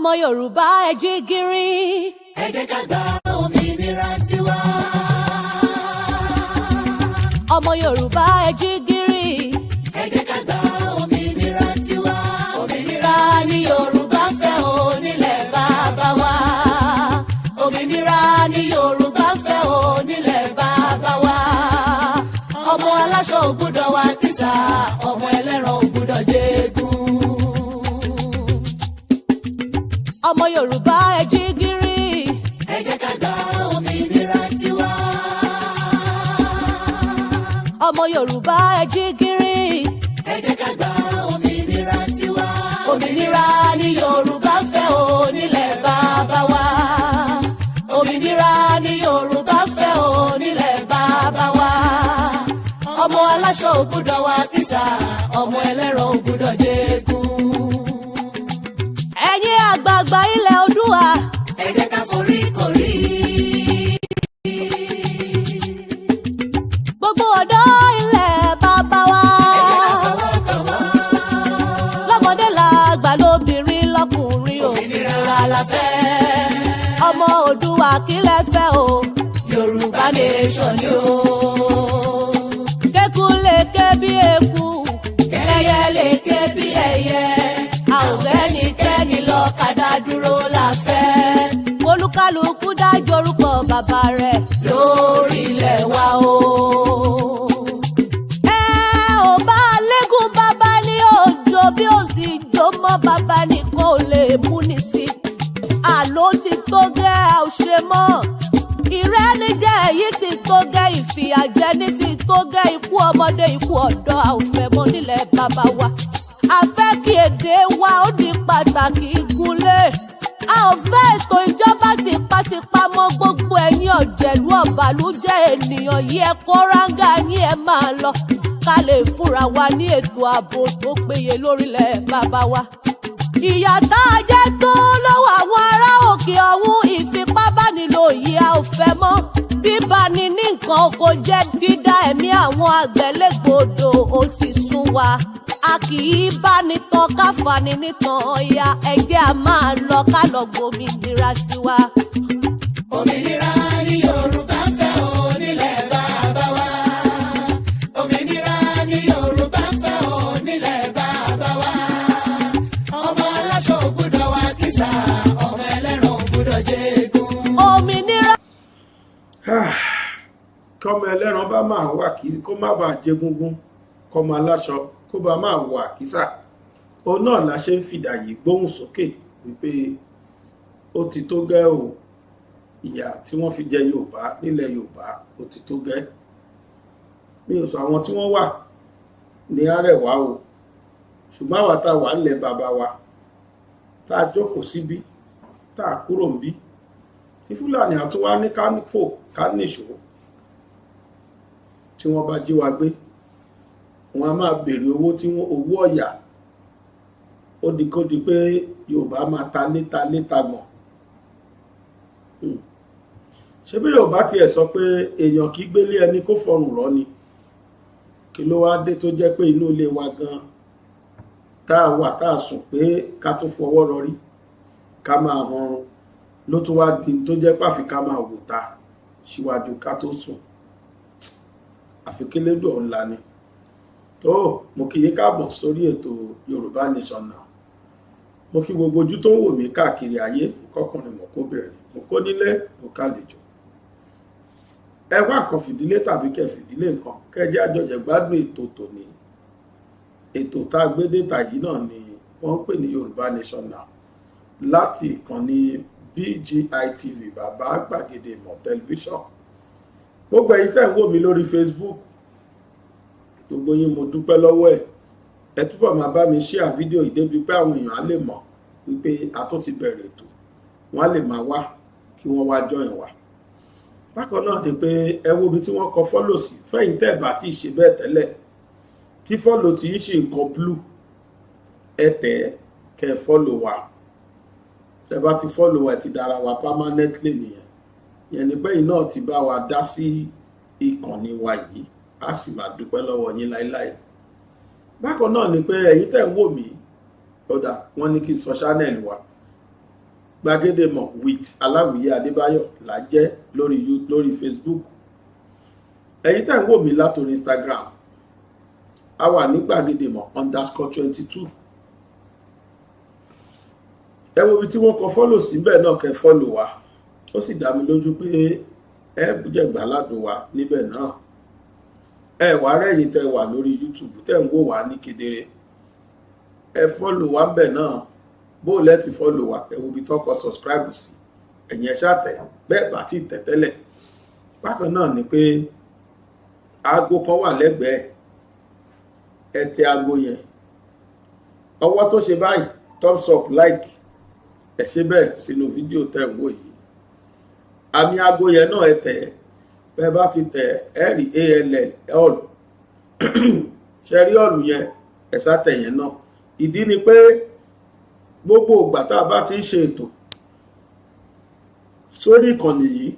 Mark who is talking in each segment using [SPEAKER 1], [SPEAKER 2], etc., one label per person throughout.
[SPEAKER 1] ọmọ Yorùbá ẹ jí gìrì.
[SPEAKER 2] Ẹ jẹ́ ká gba òmìnira tiwa.
[SPEAKER 1] Ọmọ Yorùbá ẹ jí gìrì.
[SPEAKER 2] Ẹ jẹ́ ká gba òmìnira tiwa. Òmìnira ni Yorùbá fẹ́ o nílẹ̀ bàbá wa. Òmìnira ni Yorùbá fẹ́ o nílẹ̀ bàbá wa. Ọmọ aláṣọ ò gbọ́dọ̀ wá kìsà, ọmọ ẹlẹ́ran ò gbọ́dọ̀ jẹ́gun.
[SPEAKER 1] Ọmọ Yorùbá ẹ jí gìrì.
[SPEAKER 2] Ẹ jẹ́ ká gba òmìnira tiwa.
[SPEAKER 1] Ọmọ Yorùbá ẹ jí gìrì.
[SPEAKER 2] Ẹ jẹ́ ká gba òmìnira tiwa. Òmìnira ni Yorùbá fẹ́ o nílẹ̀ bàbá wa. Òmìnira ni Yorùbá fẹ́ o nílẹ̀ bàbá wa. Ọmọ aláṣọ ò gbọ́dọ̀ wá kìsà, ọmọ ẹlẹ́ran ò gbọ́dọ̀ jẹ́gun.
[SPEAKER 1] Ẹ̀yin àgbààgbà ilẹ̀ Oòduà.
[SPEAKER 2] Ẹ jẹ́ ká forí korí.
[SPEAKER 1] Gbogbo ọ̀dọ́ ilẹ̀ bàbá wa.
[SPEAKER 2] Ẹ jẹ́ ká fọwọ́ kọ̀wọ́.
[SPEAKER 1] Lọ́mọdé làgbà lóbìnrin lọ́kùnrin o.
[SPEAKER 2] Òmìnira la fẹ́.
[SPEAKER 1] Ọmọ Oòduà kí lẹ fẹ́ o.
[SPEAKER 2] Yorùbá nation ni o.
[SPEAKER 1] Kéku lè ké bí eku.
[SPEAKER 2] Kẹ́yẹ lè ké bí ẹyẹ. A ò fẹ́nikẹ́ni lọ́kadà dúró la fẹ́.
[SPEAKER 1] Olúkálùkù dájú orúkọ bàbá rẹ̀.
[SPEAKER 2] Lórí ilẹ̀ wa o.
[SPEAKER 1] Ẹ ò bá lẹ́gùn bàbá ní òjò bí ó sì jó mọ́ bàbá nìkan ò lè mú ní sí. Àló ti tó gẹ́ ò ṣe mọ́. Ìrẹ́nijẹ èyí ti tó gẹ́, ìfìyàjẹni ti tó gẹ́, ikú ọmọdé ikú ọ̀dọ́ a ò fẹ́ mọ́ nílẹ̀ bàbá wa. A fẹ́ kí èdè wa ó di pàtàkì gúnlé. A ò fẹ́ ètò ìjọba tipátipá mọ́. Gbogbo ẹ̀yin ọ̀jẹ̀lú ọ̀bàlújẹ́ ènìyàn yìí ẹ kó ráńgà yín ẹ máa lọ. Ká lè fúnra wa ní ètò ààbò tó péye lórílẹ̀ bàbá wa. Ìyà tá a jẹ tó lọ́wọ́ àwọn ará òkè ọ̀hún, ìfipábánilò yìí a ò fẹ́ mọ́. Bíbani ní nǹkan oko jẹ́, dídá ẹ̀mí àwọn àgbẹ̀ légbodò ó ti sún wa. A kì í bá ní tán ká fani nìkan ọ̀ya, ẹ̀jẹ̀ a máa lọ ká lọ gbòmìnira tiwa.
[SPEAKER 2] Òmìnira ni Yorùbá fẹ́ o nílẹ̀ bàbá wa. Òmìnira ni Yorùbá fẹ́ o nílẹ̀ bàbá wa. Ọmọ aláṣọ ò gbọ́dọ̀ wá kìsà, ọmọ ẹlẹ́ran ò gbọ́dọ̀ jẹ́gun.
[SPEAKER 1] Òmìnira.
[SPEAKER 3] Kọ́mọ ẹlẹ́ran bá máa wà kí kó má bàa jẹgungun, kọ́mọ aláṣọ kó bá máa wọ àkísà. Òun náà la ṣe ń fìdà yìí gbóhùn sókè wípé ó ti tó gẹ́ o. Ìyà tí wọ́n fi jẹ Yorùbá nílẹ̀ Yorùbá ó ti tó gẹ́. Mi ò sọ àwọn tí wọ́n wà ní Àrẹwà o, ṣùgbọ́n àwa tá a wà nílẹ̀ bàbá wa, tá a jókòó síbí, tá a kúrò níbí, tí Fúlàní àtúwá ní ká fò ká níṣó, tí wọ́n bá jí wa gbé, wọ́n á máa béèrè owó ọ̀yà. Ó di kó di pé Yorùbá máa ta léta gbọ̀n. Ṣé bí Yorùbá tiẹ̀ sọ pé èèyàn kì í gbélé ẹni kó fọrùn rọ́ ni, kí ló wá dé tó jẹ́ pé inú ilé wa gan tá a wà tá a sùn pé ká tún fọwọ́ rọrí ká máa hanrun ló tún wá di tó jẹ́ pàfi ká máa wò ta síwájú ká tó sùn. Àfi kélédò ńlá ni. Tó mo kí yín káàbọ̀ sórí ètò Yorùbá Nation Now. Mo kí gbogbo ojú tó ń wò mí káàkiri ayé, kọkùnrin mo kóbìnrin, mo kó nílé mo kálejò. Ẹ wá nǹkan fìdílé tàbí kẹ́ fìdílé nǹkan kẹ́jẹ́ àjọjẹ gbádùn ètò tòní. Ètò tá a gbé déta yìí náà ni wọ́n ń pè ní Yorùbá Nation Now láti ìkànnì BGI TV, bàbá gbàgede ìmọ̀ tẹlifíṣàn. Gbogbo ẹ̀yin tẹ́ ń wò mí lórí Facebook, gbogbo yín mo dúpẹ́ lọ́wọ́ ẹ̀. Ẹ túbọ̀ máa bá mi share fídíò yìí débi pé àwọn èèyàn á lè mọ̀ wípé a tún ti bẹ̀rẹ̀ ètò, wọ́n á lè máa wá kí wọ́n wá join wa. Bákan náà ni pé ẹ wo ibi tí wọ́n kọ follow sí, fẹ́yìn tẹ́ bá tí ì ṣe bẹ́ẹ̀ tẹ́lẹ̀, tí follow tí yìí ṣe nǹkan blue, ẹ tẹ̀ kẹ́ follow wa. Ẹ bá ti follow wa, ẹ ti dára wa permanently nìyẹn. Ìyẹn ni pé yìí náà ti bá wa dá sí ìkànnì wa yìí, a sì máa dúpẹ́ lọ́wọ́ yín láíláí. Bákan náà ni pé ẹ̀yin tẹ́ ń wò mí, ọ̀dà wọ́n ní kí n sọ channel wa. Gbàgede Ìmọ̀ with Aláwìyé Adébáyọ̀ là jẹ́ lórí Facebook. Ẹ̀yin tẹ́ ń wò mí látòrí Instagram, a wà ní Gbàgede Ìmọ̀ _22. Ẹ wo ibi tí wọ́n kọ fọ́lò síbẹ̀ náà, kẹ́ fọ́lò wa. Ó sì dá mi lójú pé ẹ jẹ̀gbá ládùn wa níbẹ̀ náà. Ẹ wá rẹ́yìn tẹ́ wà lórí YouTube tẹ́ ń wò wá ní kedere. Ẹ fọ́lò wa ń bẹ̀ náà. Bó lẹ́tì fọ́lò wa, ẹ wo ibi tó kọ subscribe sí. Ẹ̀yin ẹ ṣá tẹ̀ bẹ́ẹ̀ bá ti tẹ̀ tẹ́lẹ̀. Bákan náà ni pé aago kan wà lẹ́gbẹ̀ẹ́, ẹ tẹ aago yẹn. Ọwọ́ tó ṣe báyìí, thumbs up, like, ẹ ṣe bẹ́ẹ̀ sínú fídíò tẹ́ ń wò yìí. Àmì aago yẹn náà ẹ tẹ̀, bẹ́ẹ̀ bá ti tẹ̀ ẹ rí all ṣe rí all yẹn, ẹ sá tẹ̀ yẹn náà. Ìdí ni pé gbogbo ìgbà tá a bá ti ń ṣe ètò sórí ìkànnì yìí,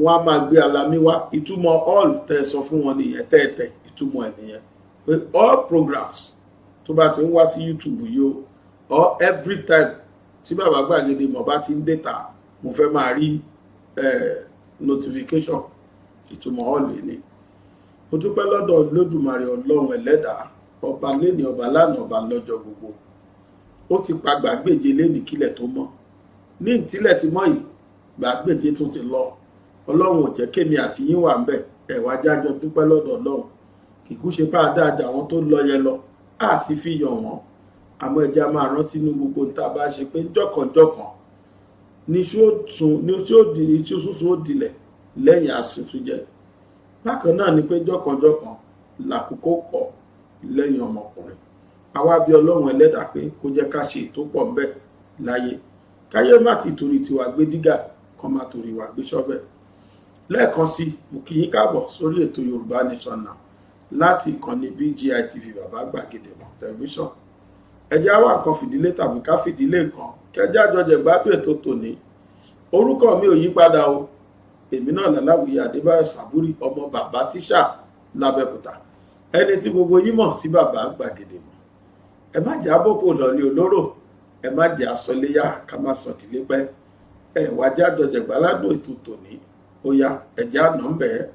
[SPEAKER 3] wọ́n á máa gbé alamí wá. Ìtumọ̀ all tẹ́ sọ fún wọn nìyẹn, tẹ́ẹ̀tẹ̀ ìtumọ̀ ẹ̀ nìyẹn pé all programs tó bá ti ń wá sí YouTube yìí o, or every time tí bàbá Gbàgede Ìmọ̀ bá ti ń dẹ́ta, mo fẹ́ máa rí notification. Ìtumọ̀ all ni. Mo dúpẹ́ lọ́dọ̀ Olódùmarè Ọlọ́run ẹlẹ́dàá, ọba léni, ọba lánàá, ọba lọ́jọ́ gbogbo. Ó ti pa Gbàgbéje léni kílẹ̀ tó mọ́. Ní ìtílẹ̀ ti mọ́ yìí, Gbàgbéje tó ti lọ. Ọlọ́run ò jẹ́ kémi àti yín wà ń bẹ̀. Ẹ̀wà jájọ dúpẹ́ lọ́dọ̀ Ọlọ́run. Kìkú ṣe bá dáadáa àwọn tó lọ yẹn lọ, á sì fi yàn wọ́n. Àmọ́ ẹja máa rántí ní gbogbo tá a bá ṣe pé jọ̀kànjọ̀kàn ní tí ó súnsún ó dilẹ̀ lẹ́yìn àsìtú jẹ. Bákan náà ni pé jọ̀kànjọ̀kàn làkókò pọ̀ lẹ́yìn ọmọkùnrin. Àwa bí Ọlọ́run ẹlẹ́dàá pé kó jẹ́ ká ṣe ètò pọ̀ ń bẹ̀ láyé. Káyé má ti torí tiwa gbé dígà, kan má torí wa gbé ṣọ́bẹ̀. Lẹ́ẹ̀kan sí, mo kí yín káàbọ̀ sórí ètò Yorùbá Nation Now láti ìkànnì BGI TV Bàbá Gbàgede Ìmọ̀ tẹlifíṣàn. Ẹ jẹ́ á wá nǹkan fìdílé tàbí ká fìdílé nǹkan, kẹjá jọjẹ gbádùn ètò tòní. Orúkọ mi ò yí padà o. Èmi náà l'Aláwìyé Adébáyọ̀ Sàbúrì, ọmọ bàbá tíṣà l'Abẹ́òkúta. Ẹni tí gbogbo yín mọ̀ sí Bàbá Gbàgede Ìmọ̀. Ẹ má jẹ́ àbòpò lọ́lé olóró, ẹ má jẹ́ àsọléyá ká má sọ ìdílé pẹ́. Ẹ wá jẹ́ àjọjẹ gbáládùn ètò tòní. Ó yá, ẹ jẹ́ àná ń bẹ̀ ẹ́.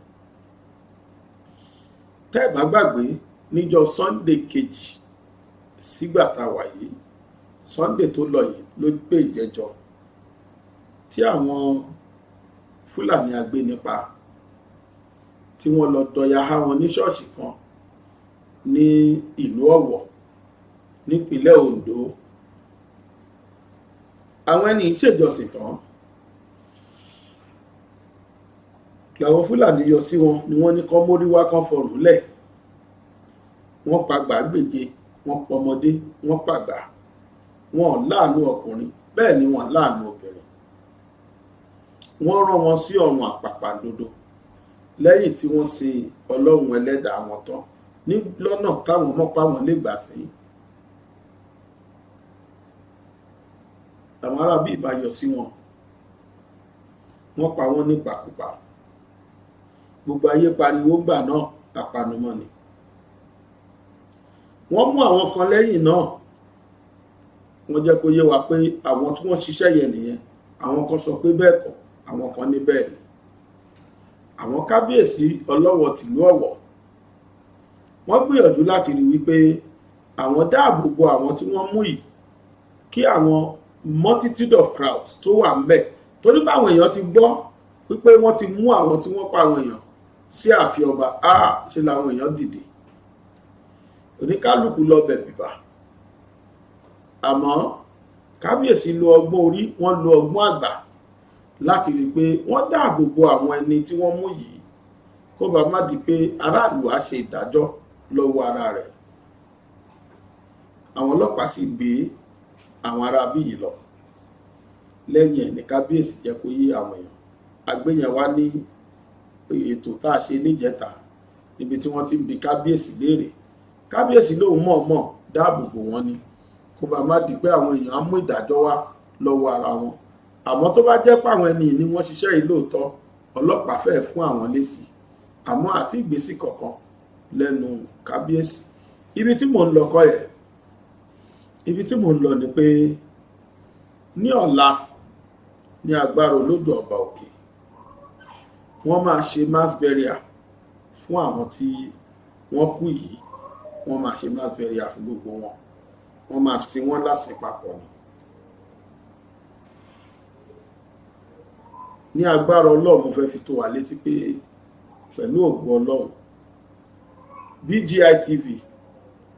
[SPEAKER 3] Tẹ́ ẹ bá gbàgbé, níjọ́ Sunday kejì sígbà tá a wà yìí, Sunday tó lọ yìí ló gbé ìjẹ́jọ́ tí àwọn Fúlàní agbénipa tí wọ́n lọ dọ̀yà há wọn ní ṣọ́ọ̀ṣì kan ní ìlú Ọ̀wọ̀ nípínlẹ̀ Ondo. Àwọn ẹni ìṣèjọsìn tán làwọn Fúlàní yọ sí wọn ni wọ́n ní kán mórí wá kán fọrùn lẹ̀. Wọ́n pa Gbàgbéje, wọ́n pọmọdé, wọ́n pàgbà. Wọ́n láàánú ọkùnrin, bẹ́ẹ̀ ni wọ́n láàánú obìnrin. Wọ́n rán wọn sí ọ̀run àpàpàǹdodo lẹ́yìn tí wọ́n sin Ọlọ́run ẹlẹ́dàá wọn tán ní lọ́nà táwọn mọ́pá wọn lè gbà sí. Àwọn arábí ìbáyọ sí wọn, wọ́n pa wọ́n nípakúpa. Gbogbo ayé pariwo gbà náà, apanumọ́ ni. Wọ́n mú àwọn kan lẹ́yìn náà, wọ́n jẹ́ kó yé wa pé àwọn tí wọ́n ṣiṣẹ́ yẹn nìyẹn. Àwọn kan sọ pé bẹ́ẹ̀ kọ́, àwọn kan ní bẹ́ẹ̀ ni. Àwọn kábíyèsí Ọlọ́wọ̀ tìlú Ọ̀wọ̀, wọ́n gbìyànjú láti rí wípé àwọn dáàbò bo àwọn tí wọ́n mú yìí kí àwọn multitude of crowd tó wà ń bẹ̀, torí pé àwọn èèyàn ti gbọ́ wípé wọ́n ti mú àwọn tí wọ́n pa àwọn èèyàn sí ààfin ọba. Ṣe làwọn èèyàn dìde, oníkálùkù lọ bẹ̀ bìbà. Àmọ́ kábíyèsí lo ọgbọ́n orí, wọ́n lo ọgbọ́n àgbà láti rí pé wọ́n dáàbò bo àwọn ẹni tí wọ́n mú yìí kó bá má di pé aráàlú á ṣe ìdájọ́ lọ́wọ́ ara rẹ̀. Àwọn ọlọ́pàá sì gbé àwọn aráabí yìí lọ. Lẹ́yìn ẹ̀ ní kábíyèsí jẹ́ kó yé àwọn èèyàn. Àgbéyẹn wá ní ètò tá a ṣe níjẹta níbi tí wọ́n ti ń bi kábíyèsí léèrè. Kábíyèsí lóun mọ̀ọ́mọ̀ dáàbò bò wọ́n ni kó bá má di pé àwọn èèyàn á mú ìdájọ́ wá lọ́wọ́ ara wọn. Àmọ́ tó bá jẹ́ pé àwọn ẹni ni wọ́n ṣiṣẹ́ yìí lóòótọ́, ọlọ́pàá fẹ́ fún àwọn lésì. Àmọ́ àti ìgbésí kankan lẹ́nu kábíyèsí. Ibi tí mò ń lọ kọ́ yẹ, ibi tí mò ń lọ ni pé ní ọ̀la ní agbára olódò ọba òkè wọ́n máa ṣe mass burial fún àwọn tí wọ́n kú yìí. Wọ́n máa ṣe mass burial fún gbogbo wọn. Wọ́n máa sin wọ́n lásìn papọ̀ ni. Ní agbára Ọlọ́run mo fẹ́ fi tó wa létí pé pẹ̀lú ògo Ọlọ́run BGI TV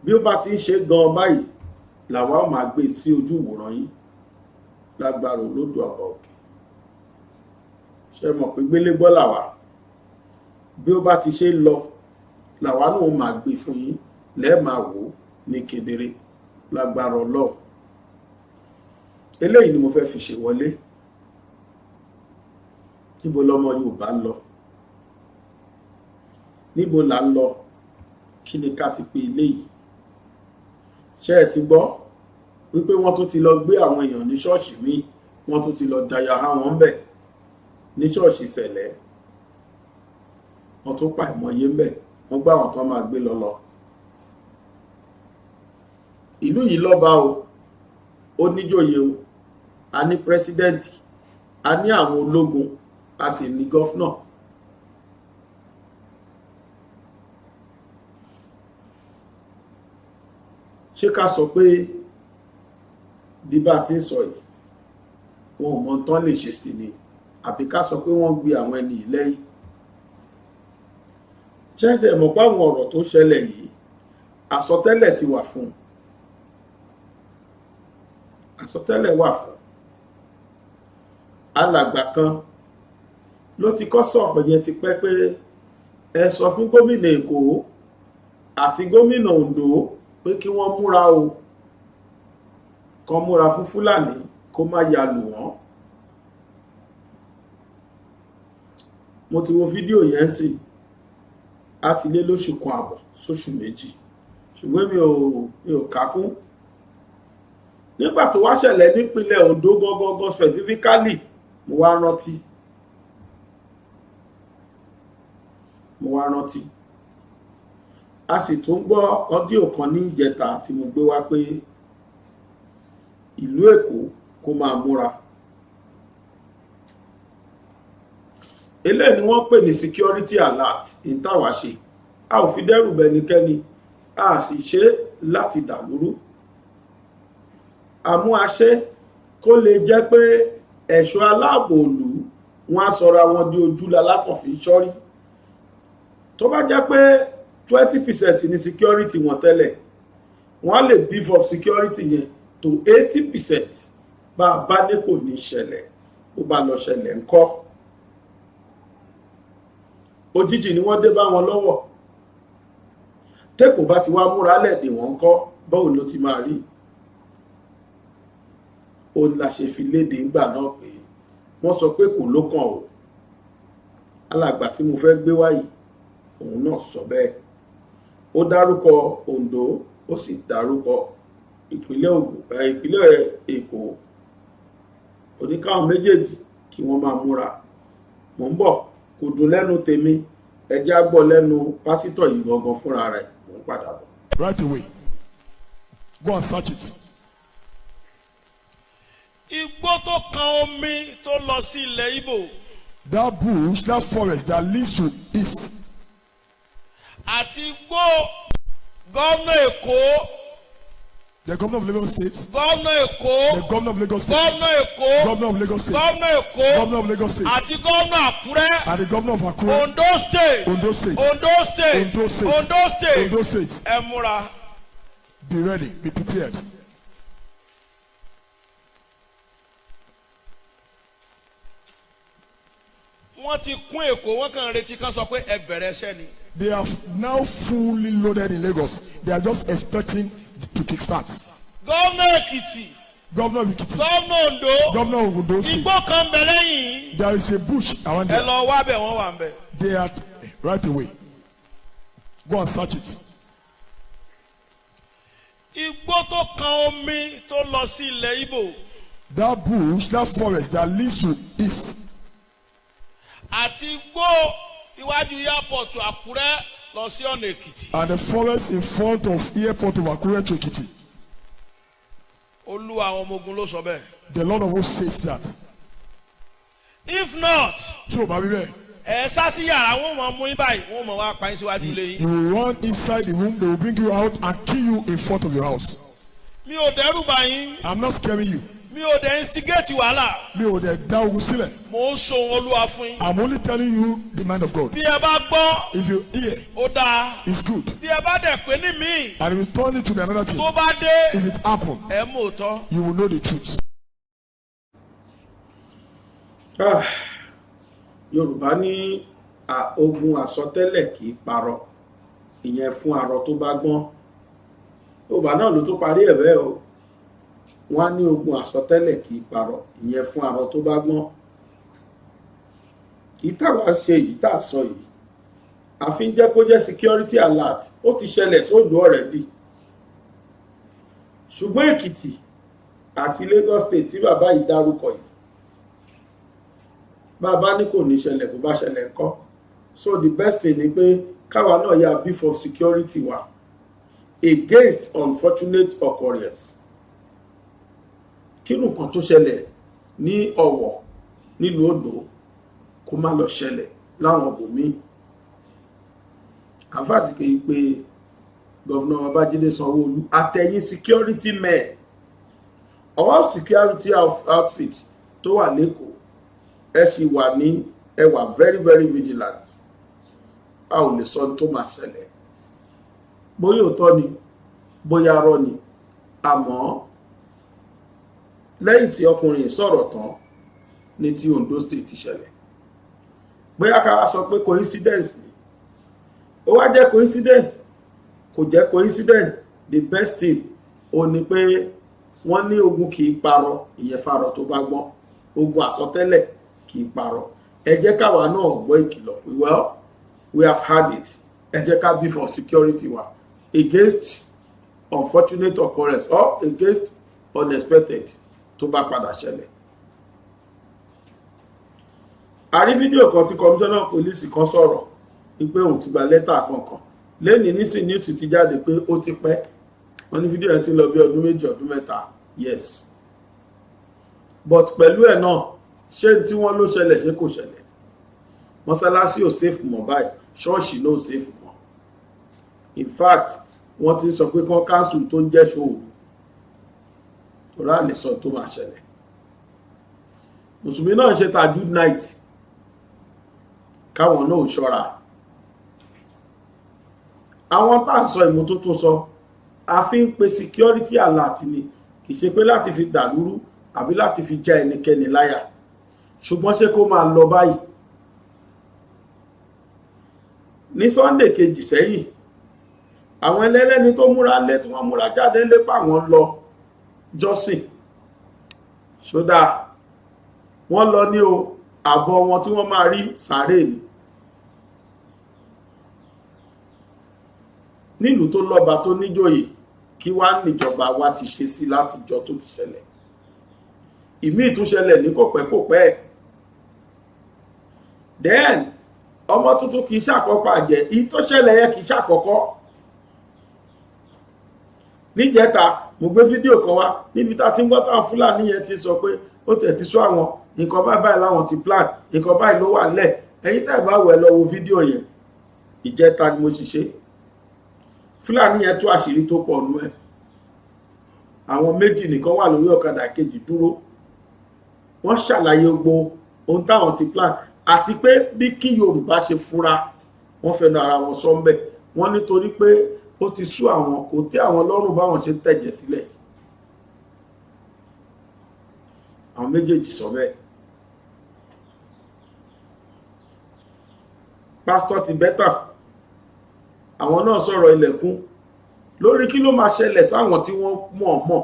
[SPEAKER 3] bí ó bá ti ń ṣe gan báyìí làwa ó máa gbé sí ojú ìwòran yín lágbára olódò ọba òkè. Ṣé mọ̀ pé gbélé gbọ́ làwa bí ó bá ti ṣe lọ làwa náà máa gbé fún yín lẹ́ẹ̀ máa wò ní kedere lágbára Ọlọ́run. Eléyìí ni mo fẹ́ fi ṣe wọlé. Níbo lọmọ Yorùbá ń lọ? Níbo là ń lọ? Kí ni ká ti pe eléyìí? Ṣé ẹ ti gbọ́ wípé wọ́n tún ti lọ gbé àwọn èèyàn ní ṣọ́ọ̀ṣì míì, wọ́n tún ti lọ daya há wọn bẹ̀ ní ṣọ́ọ̀ṣì Sẹ̀lẹ̀. Wọ́n tún pa ìmọ̀ye ń bẹ̀, wọ́n gbá àwọn tó máa gbé lọ. Ìlú yìí lọ́ba o, ó níjòyè o, a ní pírẹsidẹ́ǹtì, a ní àwọn ológun, a sì ní gọ́fúnà. Ṣé ká sọ pé bí bá ti ń sọ yìí wọn ò mọ tán lè ṣe sí ni, àbí ká sọ pé wọ́n gbé àwọn ẹni lẹ́yìn? Ṣẹ́ṣẹ̀ mọ̀ pé àwọn ọ̀rọ̀ tó ṣẹlẹ̀ yìí àsọtẹ́lẹ̀ ti wà fún. Àsọtẹ́lẹ̀ wà fún. Alàgbà kan ló ti kọ́ sọ̀rọ̀ yẹn ti pẹ́ pé ẹ sọ fún gómìnà Èkó àti gómìnà Oǹdó pé kí wọ́n múra o, kán múra fún Fúlàní kó má ya lù wọ́n. Mo ti wo fídíò yẹn sí á ti lé lóṣù kan àbọ̀ sóṣù méjì, ṣùgbọ́n mi ò kákún. Nígbà tó wá ṣẹlẹ̀ nípínlẹ̀ Oǹdó gangan specifically mo wá rántí. A sì tún gbọ́ ọ́díò kan ní ìjẹta tí mo gbé wá pé ìlú Èkó kó máa múra. Eléyìí ni wọ́n pè ní security alert ìtawà ṣe. A ò fi dẹ́rù bẹnikẹ́ni, a sì ṣe láti dàlúrú. Àmú aṣẹ́ kó lè jẹ́ pé ẹ̀ṣọ́ aláàbò ìlú wọn á sọra wọn di ojúlá lákànfin ṣọ́rí. Tó bá jẹ́ pé 20% ní security wọn tẹ́lẹ̀, wọ́n á lè beef of security yẹn to 80%. Bá a bá ní kò ní ṣẹlẹ̀, ó bá lọ ṣẹlẹ̀ ńkọ́. Òjijì ni wọ́n dé bá wọn lọ́wọ́. Tẹ́kọ̀ bá ti wá múra lẹ́ẹ̀dẹ̀ wọn ńkọ́, báwo ló ti máa rí? Ó la ṣe fi léde ńgbà náà pé wọ́n sọ pé kò lókàn o. Alàgbà tí mo fẹ́ gbé wáyìí òun náà sọ bẹ́ẹ̀. Ó dárúkọ Oǹdó, ó sì dárúkọ ìpínlẹ̀ Èkó. Oníkàwọn méjèèjì kí wọ́n máa múra. Mò ń bọ̀, kò dùn lẹ́nu tèmi, ẹ jẹ́ á gbọ́ lẹ́nu pásítọ̀ yìí gangan fúnra rẹ̀. Mò ń padà bọ̀.
[SPEAKER 4] Right away, go and search it.
[SPEAKER 5] Igbó tó kan omi tó lọ sí ilẹ̀ Ìgbò.
[SPEAKER 4] That bush, that forest that leads to east.
[SPEAKER 5] Àti igbó gómìnà Èkó.
[SPEAKER 4] The governor of Lagos State.
[SPEAKER 5] Gómìnà Èkó.
[SPEAKER 4] The governor of Lagos State.
[SPEAKER 5] Gómìnà Èkó.
[SPEAKER 4] Governor of Lagos State.
[SPEAKER 5] Gómìnà Èkó.
[SPEAKER 4] Governor of Lagos State.
[SPEAKER 5] Àti gómìnà Àkúrẹ́.
[SPEAKER 4] And the governor of Akure.
[SPEAKER 5] Ondo State.
[SPEAKER 4] Ondo State.
[SPEAKER 5] Ondo State.
[SPEAKER 4] Ondo State.
[SPEAKER 5] Ondo State.
[SPEAKER 4] Ondo State.
[SPEAKER 5] Ẹ múra.
[SPEAKER 4] Be ready, be prepared.
[SPEAKER 5] Wọ́n ti kún Èkó, wọ́n kàn retí kan sọ pé ẹ bẹ̀rẹ̀ iṣẹ́ ni.
[SPEAKER 4] They are now fully loaded in Lagos. They are just expecting to kickstart.
[SPEAKER 5] Gómìnà Èkìtì.
[SPEAKER 4] Governor of Ekiti.
[SPEAKER 5] Gómìnà Ondo.
[SPEAKER 4] Governor of Ondo State.
[SPEAKER 5] Igbó kan bẹ lẹ́yìn.
[SPEAKER 4] There is a bush around
[SPEAKER 5] Ẹ
[SPEAKER 4] there.
[SPEAKER 5] lọ wá bẹ̀ wọ́n wà ń bẹ̀.
[SPEAKER 4] They are right away. Go and search it.
[SPEAKER 5] Igbó tó kan omi tó lọ sí ilẹ̀ Ìgbò.
[SPEAKER 4] That bush, that forest that leads to east.
[SPEAKER 5] Àti igbó iwájú airport Àkúrẹ́ lọ sí ọ̀nà Èkìtì.
[SPEAKER 4] And the forest in front of airport of Akure to Ekiti.
[SPEAKER 5] Olúwa àwọn ọmọ ogun ló sọ bẹ́ẹ̀.
[SPEAKER 4] The Lord of hosts says that.
[SPEAKER 5] If not,
[SPEAKER 4] Tí o bá wí bẹ́ẹ̀,
[SPEAKER 5] ẹ sá sí yàrá wọn mọ mú yín báyìí wọn mọ wá pa yín síwájú ilé
[SPEAKER 4] he
[SPEAKER 5] yín.
[SPEAKER 4] will run inside the room, they will bring you out and kill you in front of your house.
[SPEAKER 5] Mi ò dẹ́rù bà yín.
[SPEAKER 4] I'm not scaring you.
[SPEAKER 5] Mi ò dẹ̀ instigate wàhálà.
[SPEAKER 4] Mi ò dẹ̀ dá ogun sílẹ̀.
[SPEAKER 5] Mo ń sọ ohun Olúwa fún yín.
[SPEAKER 4] I'm only telling you the mind of God.
[SPEAKER 5] Bí ẹ bá gbọ́,
[SPEAKER 4] If you hear,
[SPEAKER 5] ó dáa.
[SPEAKER 4] it's good.
[SPEAKER 5] Bí ẹ bá dẹ̀ pé ní míì,
[SPEAKER 4] And if you turn it to be another thing,
[SPEAKER 5] tó bá dé,
[SPEAKER 4] if it happen,
[SPEAKER 5] ẹ mú òótọ́.
[SPEAKER 4] you will know the truth.
[SPEAKER 3] Yorùbá ní ogun àsọtẹ́lẹ̀ kì í parọ́, ìyẹn fún arọ tó bá gbọ́n. Yorùbá náà ló tó parí ẹ̀ bẹ́ẹ̀ o. Wọ́n á ní ogun àsọtẹ́lẹ̀ kì í parọ́, ìyẹn fún arọ tó bá gbọ́n. Ìtàwá ṣe yìí tà sọ yìí, àfi ń jẹ́ kó jẹ́ security alert, ó ti ṣẹlẹ̀ sódò already. Ṣùgbọ́n Èkìtì àti Lagos State tí bàbá yìí dárúkọ yìí, bàbá ní kò ní ṣẹlẹ̀ kó bá ṣẹlẹ̀ ńkọ́. So the best thing ni pé káwa náà yà beef of security wa against unfortunate occurrence. Kí nǹkan tó ṣẹlẹ̀ ní Ọ̀wọ̀ nílùú Oǹdó kó má lọ ṣẹlẹ̀ láwọn ibòmíì. Àǹfààní kì í pé Gọ́vnà Babájídé Sanwó-Olú àtẹ̀yìn security men, all security outfit tó wà lẹ́kọ̀ọ́, ẹ sì wà ní ẹ wà very very vigilant. A ò lè sọ tó máa ṣẹlẹ̀, bóyá òótọ́ ni bóyá arọ́ ni, àmọ́ lẹ́yìn tí ọkùnrin sọ̀rọ̀ tán ní ti Ondo State ti ṣẹlẹ̀. Bóyá ká wá sọ pé coincidence ni, ó wá jẹ́ coincidence, kò jẹ́ coincidence, the best thing ó ní pé wọ́n ní ogun kì í parọ́, ìyẹn farọ́ tó bá gbọ́n. Ogun àsọtẹ́lẹ̀ kì í parọ́. Ẹ jẹ́ káwa náà gbọ́ ìkìlọ̀. Well, we have had it. Ẹ jẹ́ ká beef of security wa against unfortunate occurrence or against unexpected tó bá padà ṣẹlẹ̀. A rí fídíò kan tí commissioner police kan sọ̀rọ̀ wípé òun ti gba lẹ́tà kankan. Lẹ́ni nísìnyí news ti jáde pé ó ti pẹ́. Wọ́n ní fídíò yẹn ti lọ bí ọdún méjì ọdún mẹ́ta. Yes. But pẹ̀lú ẹ̀ náà, ṣé tí wọ́n ló ṣẹlẹ̀ ṣé kò ṣẹlẹ̀? Mọ́sálásí ò safe mọ́ báyìí, ṣọ́ọ̀ṣì náà ò safe mọ́. In fact, wọ́n ti sọ pé kán cancel tó ń jẹ́ ṣòwò. Torá lè sọ tó máa ṣẹlẹ̀. Mùsùlùmí náà ṣe tajud night, káwọn náà ò ṣọ́ra. Àwọn tá à ń sọ ìmọ́tótó sọ, a fi ń pe security alert ni, kì í ṣe pé láti fi dàlúrú àbí láti fi já ẹnikẹ́ni láyà. Ṣùgbọ́n ṣé kó máa lọ báyìí? Ní Sunday kejì sẹ́yìn, àwọn ẹlẹ́lẹ́ni tó múra lé tí wọ́n múra jáde lé pa wọ́n lọ jọ́sìn. Ṣódà wọ́n lọ ní o, àbọ̀ wọn tí wọ́n máa rí sàárè ni. Nílùú tó lọ́ba tó níjòyè, kí wá níjọba wa ti ṣe sí láti jọ tó ti ṣẹlẹ̀. Ìmí ìtúnṣẹlẹ̀ ní kòpẹ́kòpẹ́. Then ọmọ tuntun kì í ṣàkọ́kọ́ àjẹ́, ìyí tó ṣẹlẹ̀ yẹn kì í ṣàkọ́kọ́. Níjẹta mo gbé fídíò kan wá níbi tá ti ń gbọ́ táwọn Fúlàní yẹn ti sọ pé ó tẹ̀ ti sọ àwọn nǹkan báyìí láwọn ti plan, nǹkan báyìí ló wà lẹ̀. Ẹ̀yin tẹ́ bá wẹ̀ lọ wo fídíò yẹn, ìjẹta ni mo sì ṣe. Fúlàní yẹn tú àṣírí tó pọ̀ nú ẹ̀. Àwọn méjì nìkan wà lórí ọ̀kadà, kejì dúró. Wọ́n ṣàlàyé gbogbo ohun táwọn ti plan àti pé bí kí Yorùbá ṣe fura, wọ́n fẹnu ara wọn sọ ńbẹ̀. Wọ́n nítorí pé ó ti sú àwọn, kò tẹ́ àwọn lọ́rùn báwọn ṣe tẹ̀jẹ̀ sílẹ̀. Àwọn méjèèjì sọ bẹ́ẹ̀. Pásítọ̀ Tibeta, àwọn náà sọ̀rọ̀ ilẹ̀kùn lórí kí ló máa ṣẹlẹ̀ sáwọn tí wọ́n mọ̀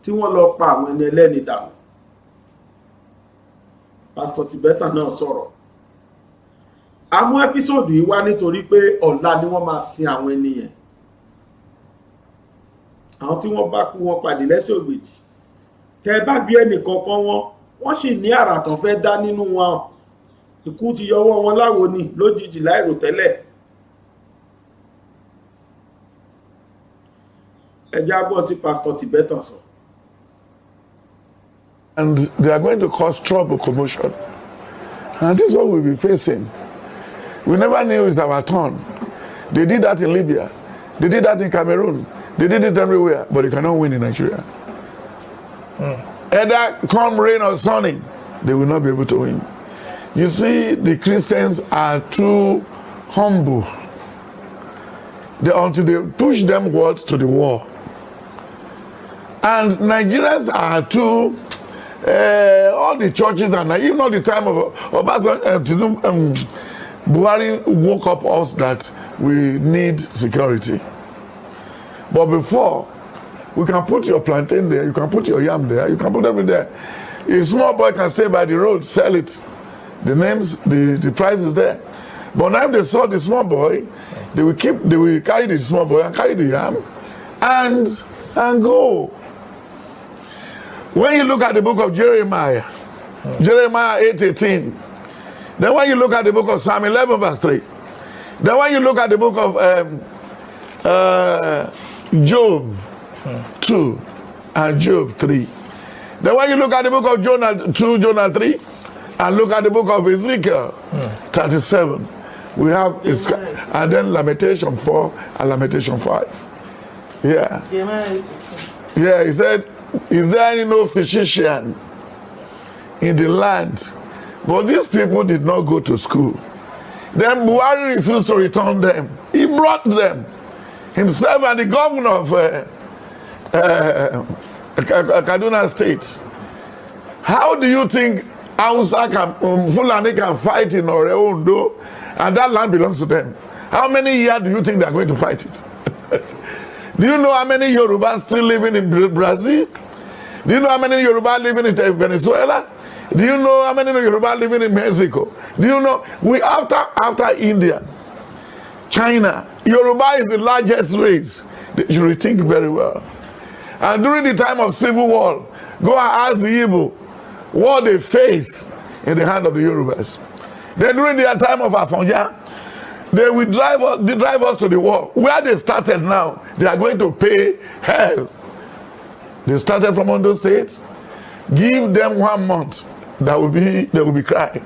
[SPEAKER 3] tí wọ́n lọ pa àwọn ẹni ẹlẹ́ni dànù. Pásítọ̀ Tibeta náà sọ̀rọ̀. A mú ẹ́písòdù yìí wá nítorí pé ọ̀la ni wọ́n máa sin àwọn ènìyàn. Àwọn tí wọ́n bá kú wọn pàdé lẹ́sẹ̀ ògbèjì. Tẹ́ bá bí ẹnì kankan wọ́n sì ní àrà tán fẹ́ dá nínú wọn. Ikú ti yọwọ́ wọn láwo ni lójijì láìrò tẹ́lẹ̀. Ẹ jábọ̀ tí Pásítọ̀ Tibeta sọ.
[SPEAKER 6] And they are going to cause trouble, commotion. And this is what we'll be facing. We never knew it's our turn. They did that in Libya. They did that in Cameroon. They did it everywhere, but they cannot win in Nigeria. Either come rain or sunny, they will not be able to win. You see, the Christians are too humble. Until they push them words to the wall. And Nigerians are too, all the churches, and even at the time of Buhari woke up us that we need security. But before, we can put your plantain there, you can put your yam there, you can put everything there. A small boy can stay by the road, sell it. The names, the price is there. But now if they saw the small boy, they will carry the small boy and carry the yam and go. When you look at the book of Jeremiah, Jeremiah 8:18, then when you look at the book of Psalm 11 verse 3, then when you look at the book of Job 2 and Job 3, then when you look at the book of Jonah 2, Jonah 3, and look at the book of Ezekiel 37, we have, and then Lamentation 4 and Lamentation 5. Yeah. Yeah, he said, is there any no physician in the land? But these people did not go to school. Then Buhari refused to return them. He brought them himself and the governor of Kaduna State. How do you think Fulani can fight in Oreondo and that land belongs to them? How many years do you think they are going to fight it? Do you know how many Yorubas still living in Brazil? Do you know how many Yorubas living in Venezuela? Do you know how many Yorubas living in Mexico? Do you know, after India, China, Yoruba is the largest race. They should rethink very well. And during the time of civil war, go and ask the Igbo what they faced in the hand of the Yorubas. Then during their time of Afonja, they will drive us to the war. Where they started now, they are going to pay hell. They started from Ondo State. Give them 1 month. They will be crying.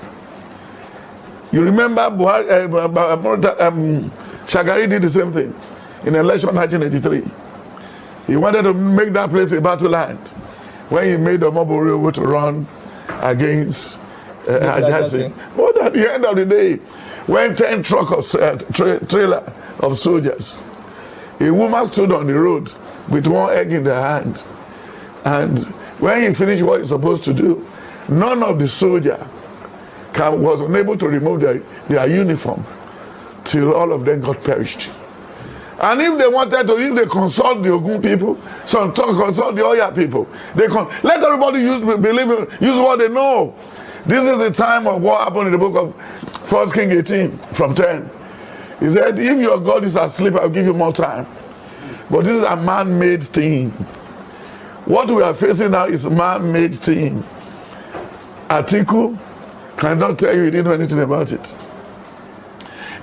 [SPEAKER 6] You remember Shagari did the same thing in election 1983. He wanted to make that place a battle land when he made Omobori to run against Ajasi. But at the end of the day, when 10 trucks of trailer of soldiers, a woman stood on the road with one egg in their hand, and when he finished what he's supposed to do, none of the soldiers was unable to remove their uniform till all of them got perished. And if they wanted to, if they consult the Ogun people, consult the Oya people, let everybody use what they know. This is the time of what happened in the book of 1 Kings 18 from 10. He said, if your God is asleep, I'll give you more time. But this is a man-made thing. What we are facing now is a man-made thing. Atiku cannot tell you he didn't know anything about it.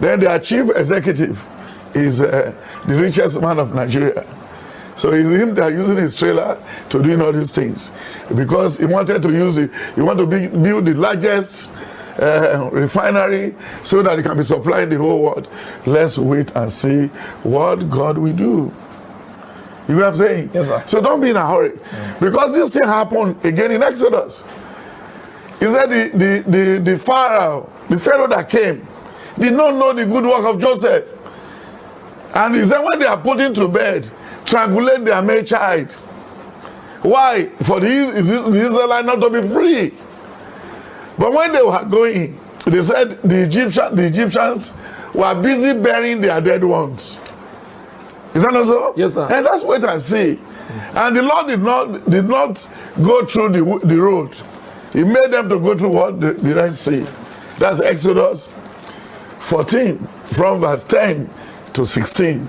[SPEAKER 6] Then their chief executive is the richest man of Nigeria. So it's him that using his trailer to doing all these things. Because he wanted to use it, he wanted to build the largest refinery so that it can be supplying the whole world. Let's wait and see what God will do. You know what I'm saying?
[SPEAKER 7] Yes, sir.
[SPEAKER 6] So don't be in a hurry. Because this thing happened again in Exodus. He said the Pharaoh that came, did not know the good work of Joseph. And he said when they are put into bed, triangulate their male child. Why? For the Israelites not to be free. But when they were going, they said the Egyptians were busy burying their dead ones. Is that not so?
[SPEAKER 7] Yes, sir.
[SPEAKER 6] And let's wait and see. And the Lord did not go through the road. He made them to go through what? The Red Sea. That's Exodus 14, from verse 10 to 16.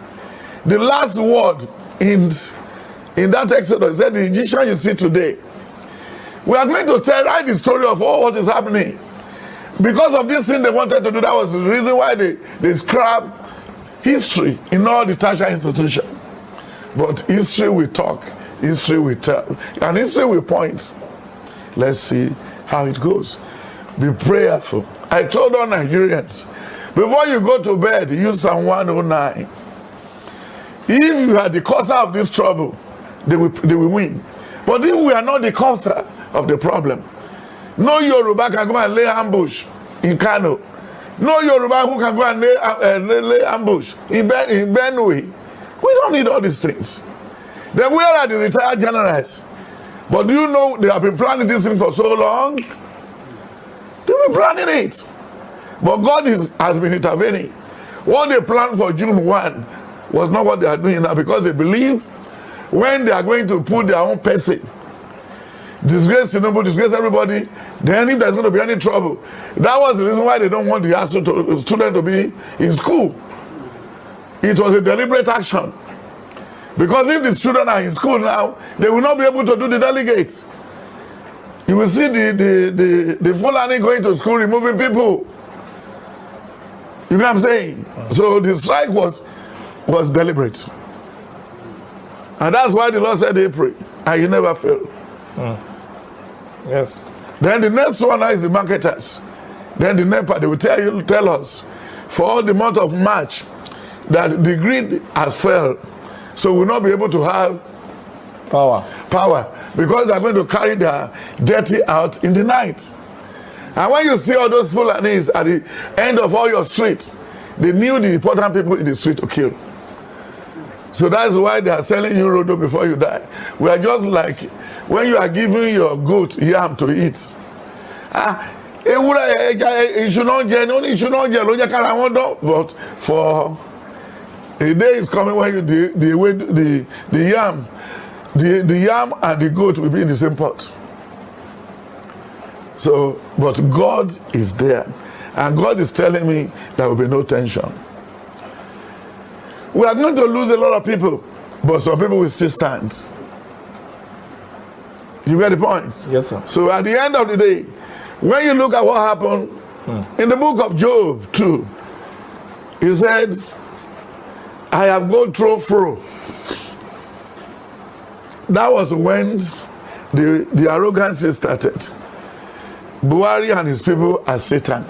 [SPEAKER 6] The last word in that Exodus said, the Egyptian you see today. We are going to write the story of all what is happening. Because of this thing they wanted to do, that was the reason why they scrapped history in all the tertiary institutions. But history will talk, history will tell, and history will point. Let's see how it goes. Be prayerful. I told all Nigerians, before you go to bed, use Psalm 109. If you are the causer of this trouble, they will win. But if we are not the causer of the problem, no Yoruba can go and lay ambush in Kano. No Yoruba who can go and lay ambush in Benue. We don't need all these things. Then where are the retired generals? But do you know they have been planning this thing for so long? They've been planning it. But God has been intervening. What they planned for June 1 was not what they are doing now, because they believe when they are going to put their own person, disgrace Tinubu, disgrace everybody, then if there's going to be any trouble. That was the reason why they don't want the student to be in school. It was a deliberate action. Because if the children are in school now, they will not be able to do the delegates. You will see the Fulani going to school removing people. You know what I'm saying? So the strike was deliberate. And that's why the Lord said April, and you never fail.
[SPEAKER 7] Yes.
[SPEAKER 6] Then the next one is the marketers. Then the NEPA, they will tell us for all the month of March that the grid has failed. So we'll not be able to have
[SPEAKER 7] Power.
[SPEAKER 6] Because they're going to carry their dirty out in the night. And when you see all those Fulanis at the end of all your streets, they knew the important people in the street to kill. So that's why they are selling you rodo before you die. We are just like when you are giving your goat yam to eat. But for a day is coming when the yam and the goat will be in the same pot. So, but God is there. And God is telling me there will be no tension. We are going to lose a lot of people, but some people will still stand. You get the point?
[SPEAKER 7] Yes, sir.
[SPEAKER 6] So at the end of the day, when you look at what happened in the book of Job too, he said, I have gone through. That was when the arrogance started. Buhari and his people are Satan.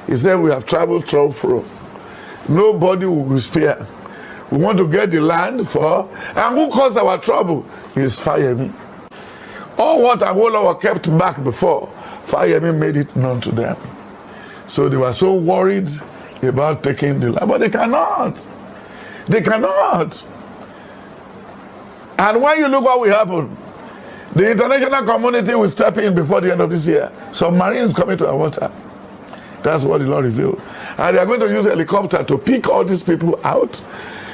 [SPEAKER 6] He said, we have traveled through. Nobody will spare. We want to get the land for, and who caused our trouble is Fayemi. All what Awolowo kept back before, Fayemi made it known to them. So they were so worried about taking the land, but they cannot. They cannot. And when you look what will happen, the international community will step in before the end of this year. So Marines coming to our water. That's what the Lord revealed. And they are going to use a helicopter to pick all these people out.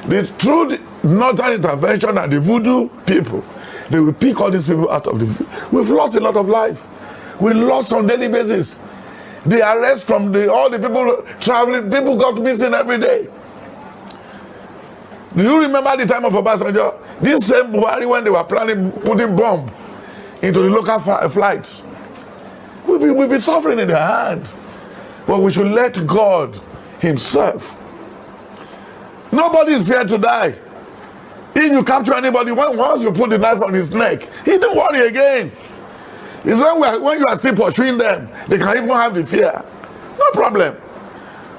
[SPEAKER 6] Through the northern intervention and the voodoo people, they will pick all these people out of the... We've lost a lot of life. We lost on daily basis. The arrest from all the people traveling, people got missing every day. Do you remember the time of Obasanjo? This same Buhari, when they were planning putting bomb into the local flights, we'll be suffering in their hand. But we should let God himself. Nobody is feared to die. If you capture anybody, once you put the knife on his neck, he don't worry again. It's when you are still pursuing them, they can even have the fear. No problem.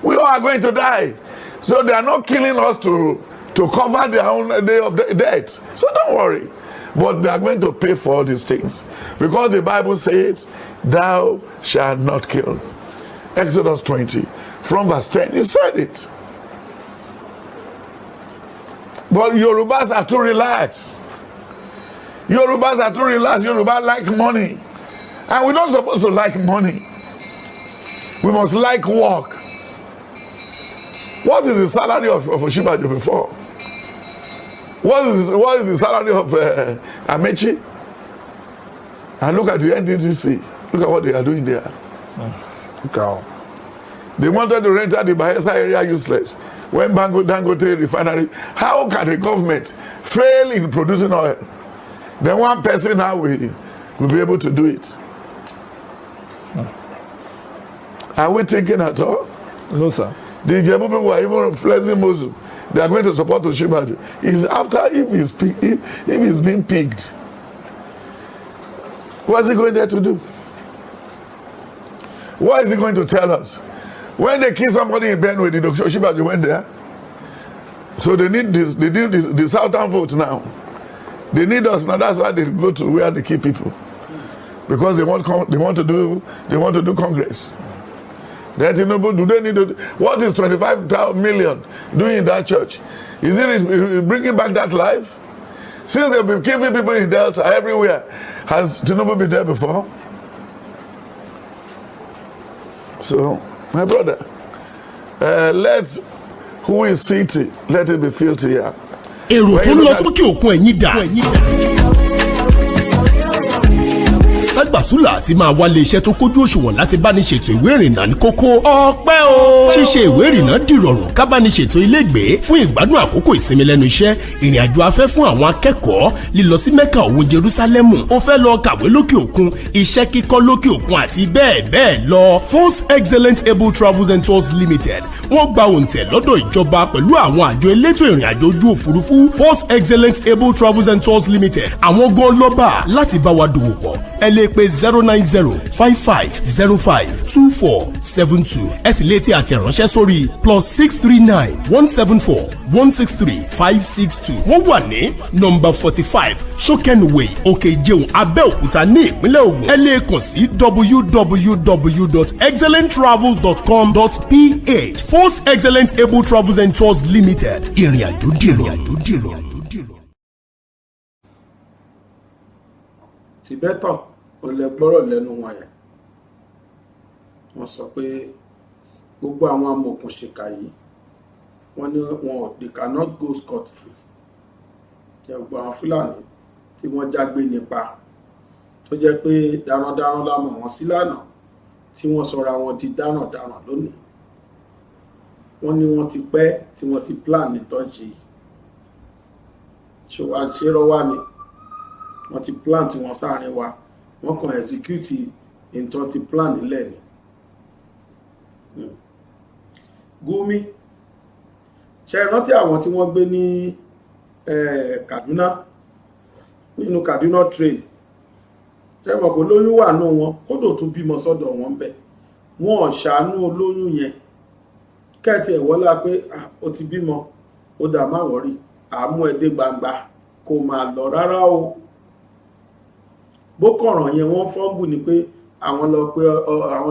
[SPEAKER 6] We all are going to die. So they are not killing us to cover their own day of death. So don't worry. But they are going to pay for all these things. Because the Bible says, thou shalt not kill. Exodus 20, from verse 10, he said it. But Yorubas are too relaxed. Yorubas are too relaxed. Yoruba like money. And we're not supposed to like money. We must like work. What is the salary of Oshibajo before? What is the salary of Amechi? And look at the NDTC. Look at what they are doing there.
[SPEAKER 7] Go.
[SPEAKER 6] They wanted to render the Bayelsa area useless. When Dangote refinery, how can the government fail in producing oil? Then one person now will be able to do it. Are we thinking at all?
[SPEAKER 7] No, sir.
[SPEAKER 6] The Jebu people are even flexing Mozu. They are going to support Oshibajo. It's after if he's being picked. What's he going there to do? What is he going to tell us? When they kill somebody in Benue, the Oshibajo went there. So they need this. They need this, the southern vote now. They need us now. That's why they go to where they kill people, because they want to do Congress. Then Tinubu, do they need to? What is 25 million doing in that church? Is it bringing back that life? Since they've been killing people in Delta everywhere, has Tinubu been there before? So, my brother, let who is filthy, let it be filthy here.
[SPEAKER 8] Èrò tó lọ sókè òkun ẹ̀yìn dà. Ságbàsúlà àti máa wálé iṣẹ́ tó kójú òṣùwọ̀n láti bá ní ṣètò ìwé ìrìnnà ní kókó. Ọpẹ́ o! Ṣíṣe ìwé ìrìnnà dìrọ̀rùn ká bá ní ṣètò ilégbèé fún ìgbádùn àkókò ìsinmi lẹ́nu iṣẹ́, ìrìn àjò afẹ́ fún àwọn akẹ́kọ̀ọ́, lílọ sí Mẹ́kà òun Jerúsálẹ́mù, ó fẹ́ lọ kàwé lókè òkun, iṣẹ́ kíkọ́ lókè òkun àti bẹ́ẹ̀ bẹ́ẹ̀ lọ. Force Excellent Able Travels and Tours Limited wọ́n gba òǹtẹ̀ lọ́dọ̀ ìjọba pẹ̀lú àwọn àjọ elétò ìrìn àjò ojú òfurufú. Force Excellent Able Travels and Tours Limited àwọn gan lọ́ba láti bá wa dòwò pọ̀. Ẹ lè pe 09055052472. Ẹ sì lè tí àti ìránṣẹ́ sórí +639-174-163-562. Wọ́n wà ní nọ́mbà 45 Shokenway Òkè Ìjẹun Abẹ́òkúta ní ìpínlẹ̀ Ògùn. Ẹ lè kàn sí www.excellenttravels.com.ph. Force Excellent Able Travels and Tours Limited. Ìrìn àjò dìrọ̀.
[SPEAKER 3] Tibetan ò lè gbọ́rọ̀ lẹ́nu wọn yẹn. Wọ́n sọ pé gbogbo àwọn amọ̀kùnṣèkà yìí wọ́n ní they cannot go scot free. Gbogbo àwọn Fúlàní tí wọ́n jágbé nípa tó jẹ́ pé darandaran la mọ̀ wọ́n sí lánàá tí wọ́n sọra wọn di darandaran lónìí. Wọ́n ní wọ́n ti pẹ́ tí wọ́n ti plan ìtọ́jú yìí. Ṣòwò àṣírọ́wá ni wọ́n ti plan tí wọ́n sáàrin wa, wọ́n kàn execute ìtọ́ ti plan nílẹ̀ ni. Gumi ṣe rántí àwọn tí wọ́n gbé ní Kaduna nínú Kaduna train, ṣe mọ̀ kó lóyún wà nù wọn kódò tún bímọ sọ́dọ̀ wọn bẹ̀, wọn ṣàánú olóyún yẹn kẹ́ẹ̀tì ẹ̀wọ́lá pé ó ti bímọ ó dà má wọ́rí àmú ẹ̀dẹ́ gbangba kó máa lọ rárá o. Bókọ̀ràn yẹn wọ́n fọ́nbù ni pé àwọn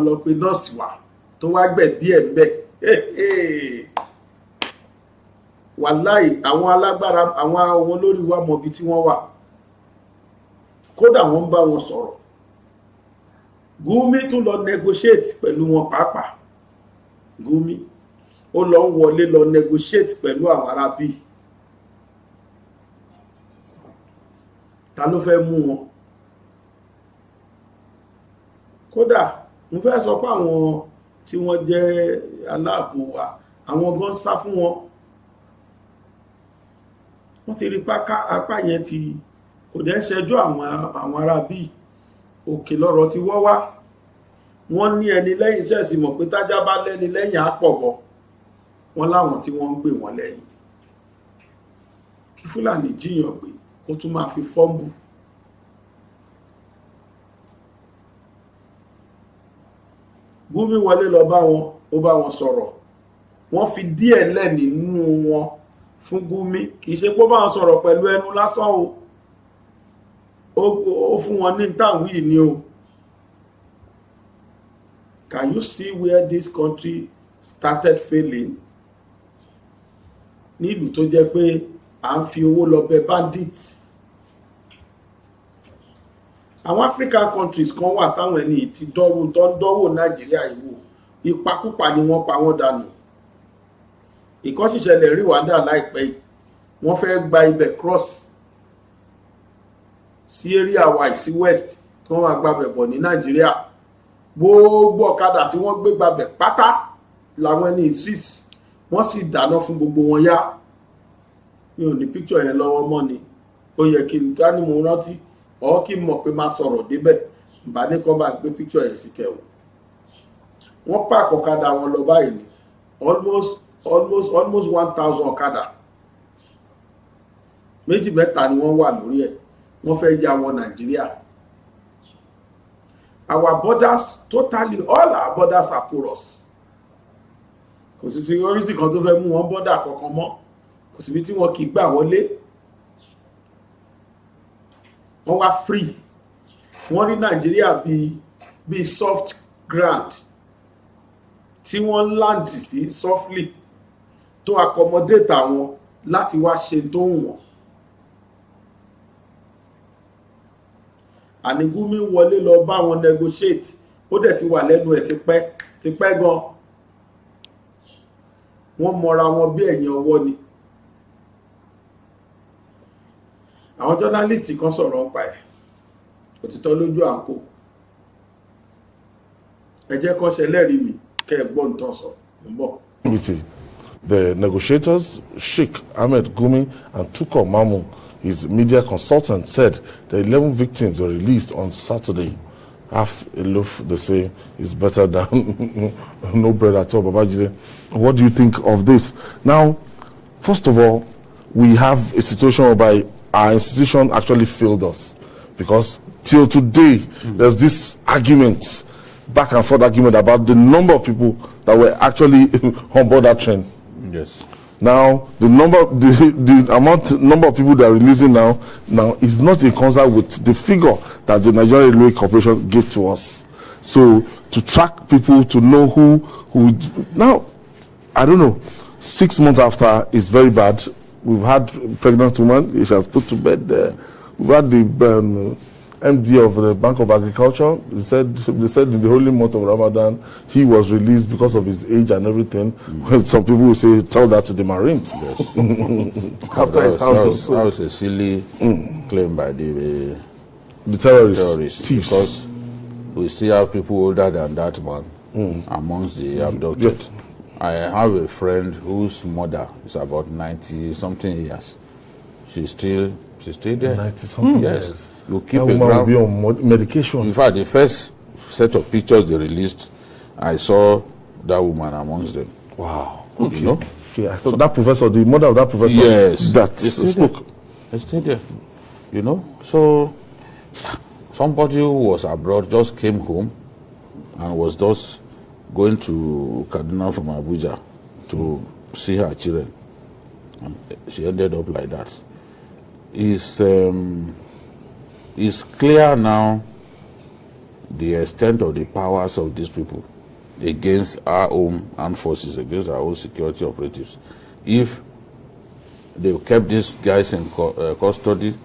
[SPEAKER 3] lọ pé nọ́ọ̀sì wà tó wá gbẹ̀bí ẹ̀ bẹ́ẹ̀. Wàláì àwọn alágbára àwọn olórí wa mọ̀ bí tí wọ́n wà, kódà wọ́n ń bá wọn sọ̀rọ̀. Gumi tún lọ negotiate pẹ̀lú wọn pàápàá. Gumi ó lọ ń wọlé lọ negotiate pẹ̀lú àwọn arábí. Ta ló fẹ́ mú wọn? Kódà mo fẹ́ sọ pé àwọn tí wọ́n jẹ́ aláàbò wa àwọn gan sá fún wọn. Wọ́n ti rí apá yẹn ti kò dẹ́ ṣẹjọ́ àwọn arábí. Òkè lọ́rọ̀ ti wọ́ wá. Wọ́n ní ẹni lẹ́yìn ṣẹ̀sì mọ̀ pé tájá bá lẹ́ni lẹ́yìn á pọ̀ bọ̀. Wọ́n láwọn tí wọ́n ń gbé wọn lẹ́yìn. Kí Fúlàní jíyàn gbé kó tún máa fi fọ́ǹbù. Gumi wọlé lọ bá wọn, ó bá wọn sọ̀rọ̀. Wọ́n fi díẹ̀ lẹ̀ nínú wọn fún Gumi, kì í ṣe pé ó bá wọn sọ̀rọ̀ pẹ̀lú ẹnu lásán o. Ó fún wọn ní ìtàwí ni o. Can you see where this country started failing? Ní ìlú tó jẹ́ pé à ń fi owó lọ bẹ bandit. Àwọn African countries kan wà táwọn ẹni tí dọ́rùn tó ń dọ́wọ́ Nàìjíríà ìwò ìpakúpa ni wọ́n pa wọ́n dànù. Ìkan sì ṣẹlẹ̀ Rwanda láìpẹ́ yìí, wọ́n fẹ́ gba ibẹ̀ cross sí area wa sí west kí wọ́n máa gbabẹ̀ bọ̀ ní Nàìjíríà. Gbogbo ọ̀kadà tí wọ́n gbé gbabẹ̀ pátá làwọn ẹni six wọ́n sì dáná fún gbogbo wọn yá. Mi ò ní picture yẹn lọ́wọ́ mọ́ ni, ó yẹ kí n dání mo rántí ọ̀ kí n mọ̀ pé máa sọ̀rọ̀ débẹ̀ bá ní kọ́ bá gbé picture yẹn sí kẹwò. Wọ́n pààkì ọ̀kadà wọn lọ báyìí ni almost 1,000 ọ̀kadà. Méjì mẹ́ta ni wọ́n wà lórí ẹ̀, wọ́n fẹ́ ya wọ Nàìjíríà. Our borders, totally, all our borders are porous. Kò sí security kan tó fẹ́ mú wọn border kankan mọ́. Kò síbi tí wọn kì í gbà wọlé. Wọ́n wá free. Wọ́n rí Nàìjíríà bí soft ground tí wọ́n land sí softly to accommodate àwọn láti wá ṣe tó wù wọ́n. Àní Gumi wọlé lọ bá wọn negotiate, ó dẹ̀ ti wà lẹ́nu ẹ̀ tipẹ́ gan. Wọ́n mọra wọn bí ẹ̀yìn ọwọ́ ni. Àwọn journalist kan sọ̀rọ̀ ń pa ẹ̀, òtítọ́ lójú àǹkó. Ẹ jẹ́ kó ṣe lẹ́rìí mi kẹ́ ẹ gbọ́ nǹkan sọ ń bọ̀.
[SPEAKER 9] The negotiators, Sheikh Ahmed Gumi and Tukur Mamu, his media consultant, said the 11 victims were released on Saturday. Half a loaf, they say, is better than no bread at all. Babajide, what do you think of this? Now, first of all, we have a situation whereby our institution actually failed us, because till today, there's this argument, back and forth argument about the number of people that were actually on board that train.
[SPEAKER 10] Yes.
[SPEAKER 9] Now the number of people that are releasing now is not in concert with the figure that the Nigerian Railway Corporation gave to us. So to track people, to know who now, I don't know. 6 months after is very bad. We've had pregnant woman, she has put to bed there. We've had the MD of the Bank of Agriculture. They said in the holy month of Ramadan he was released because of his age and everything. Well, some people will say tell that to the Marines.
[SPEAKER 10] Yes.
[SPEAKER 9] After his house
[SPEAKER 10] that was a silly claim by the
[SPEAKER 9] terrorists, thieves.
[SPEAKER 10] Because we still have people older than that man amongst the abducted.
[SPEAKER 9] Yes.
[SPEAKER 10] I have a friend whose mother is about 90 something years. She's still there.
[SPEAKER 9] 90 something
[SPEAKER 10] yes.
[SPEAKER 9] years.
[SPEAKER 10] You keep
[SPEAKER 9] that
[SPEAKER 10] a
[SPEAKER 9] woman will
[SPEAKER 10] ground.
[SPEAKER 9] be on medication.
[SPEAKER 10] In fact, the first set of pictures they released, I saw that woman amongst them.
[SPEAKER 9] Wow.
[SPEAKER 10] Okay. You know?
[SPEAKER 9] Okay, I saw that professor, the mother of that professor.
[SPEAKER 10] Yes.
[SPEAKER 9] That
[SPEAKER 10] spoke. They stayed there. You know? So somebody who was abroad just came home and was just going to Kaduna from Abuja to see her children. And she ended up like that. It's clear now the extent of the powers of these people against our own armed forces, against our own security operatives. If they kept these guys in custody,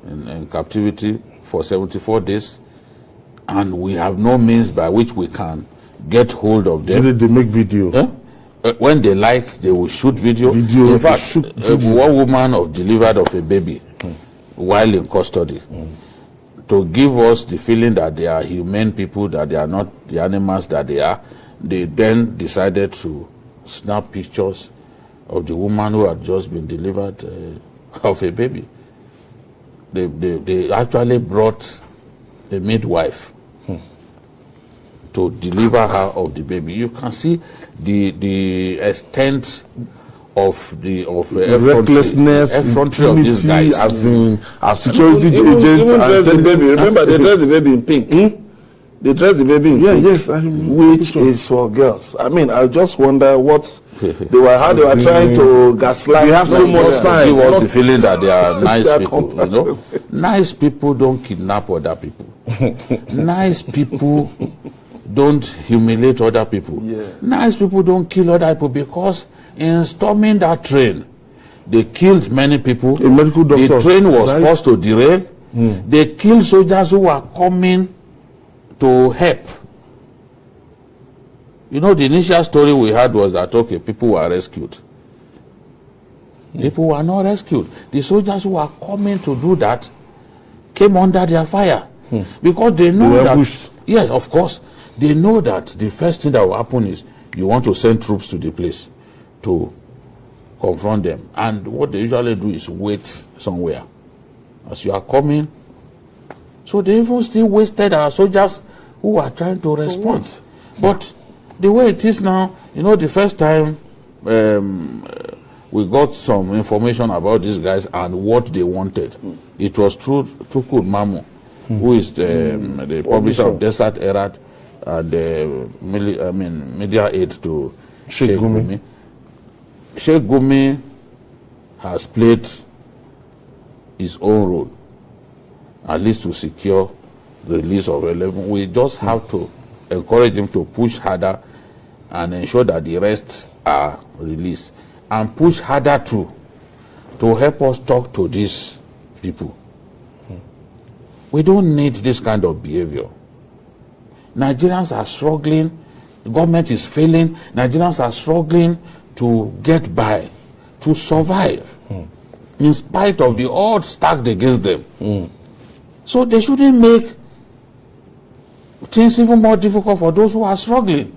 [SPEAKER 10] in captivity for 74 days, and we have no means by which we can get hold of them.
[SPEAKER 9] Did they make video?
[SPEAKER 10] When they like, they will shoot video. In fact, one woman delivered of a baby while in custody. To give us the feeling that they are humane people, that they are not the animals that they are, they then decided to snap pictures of the woman who had just been delivered of a baby. They actually brought a midwife to deliver her of the baby. You can see the extent of the
[SPEAKER 9] recklessness,
[SPEAKER 10] effrontery of these guys.
[SPEAKER 9] As in, as security agents.
[SPEAKER 7] Remember, they dress the baby in pink. They dress the baby in pink.
[SPEAKER 9] Yes,
[SPEAKER 7] which is for girls. I mean, I just wonder what they were, how they were trying to gaslight.
[SPEAKER 9] They have so much time.
[SPEAKER 10] Give us the feeling that they are nice people. You know, nice people don't kidnap other people. Nice people don't humiliate other people.
[SPEAKER 7] Yeah.
[SPEAKER 10] Nice people don't kill other people, because in storming that train, they killed many people.
[SPEAKER 9] A medical doctor.
[SPEAKER 10] The train was forced to derail. They killed soldiers who were coming to help. You know, the initial story we had was that, okay, people were rescued. People were not rescued. The soldiers who were coming to do that came under their fire. Because they know that,
[SPEAKER 9] pushed.
[SPEAKER 10] Yes, of course, they know that the first thing that will happen is you want to send troops to the place to confront them. And what they usually do is wait somewhere as you are coming. So they even still wasted our soldiers who are trying to respond. But the way it is now, you know, the first time we got some information about these guys and what they wanted, it was through Tukur Mamu who is the publisher of Desert Herald and media aid to Sheikh Gumi. Sheikh Gumi has played his own role, at least to secure the release of 11. We just have to encourage him to push harder and ensure that the rest are released, and push harder to help us talk to these people. We don't need this kind of behavior. Nigerians are struggling, the government is failing, Nigerians are struggling to get by, to survive, in spite of the odds stacked against them. So they shouldn't make things even more difficult for those who are struggling.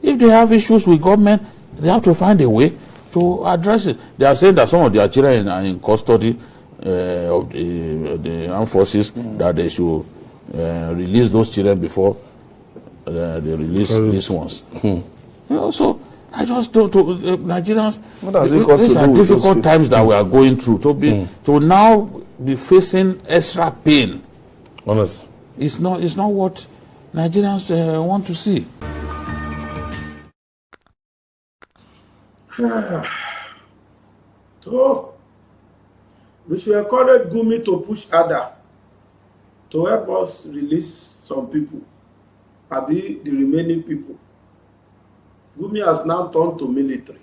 [SPEAKER 10] If they have issues with government, they have to find a way to address it. They are saying that some of their children are in custody of the armed forces, that they should release those children before they release these ones. So I just don't. Nigerians, these are difficult times that we are going through. To now be facing extra pain.
[SPEAKER 9] Honest.
[SPEAKER 10] It's not what Nigerians want to see.
[SPEAKER 3] So, we should encourage Gumi to push harder to help us release some people, the remaining people. Gumi has now turned to military.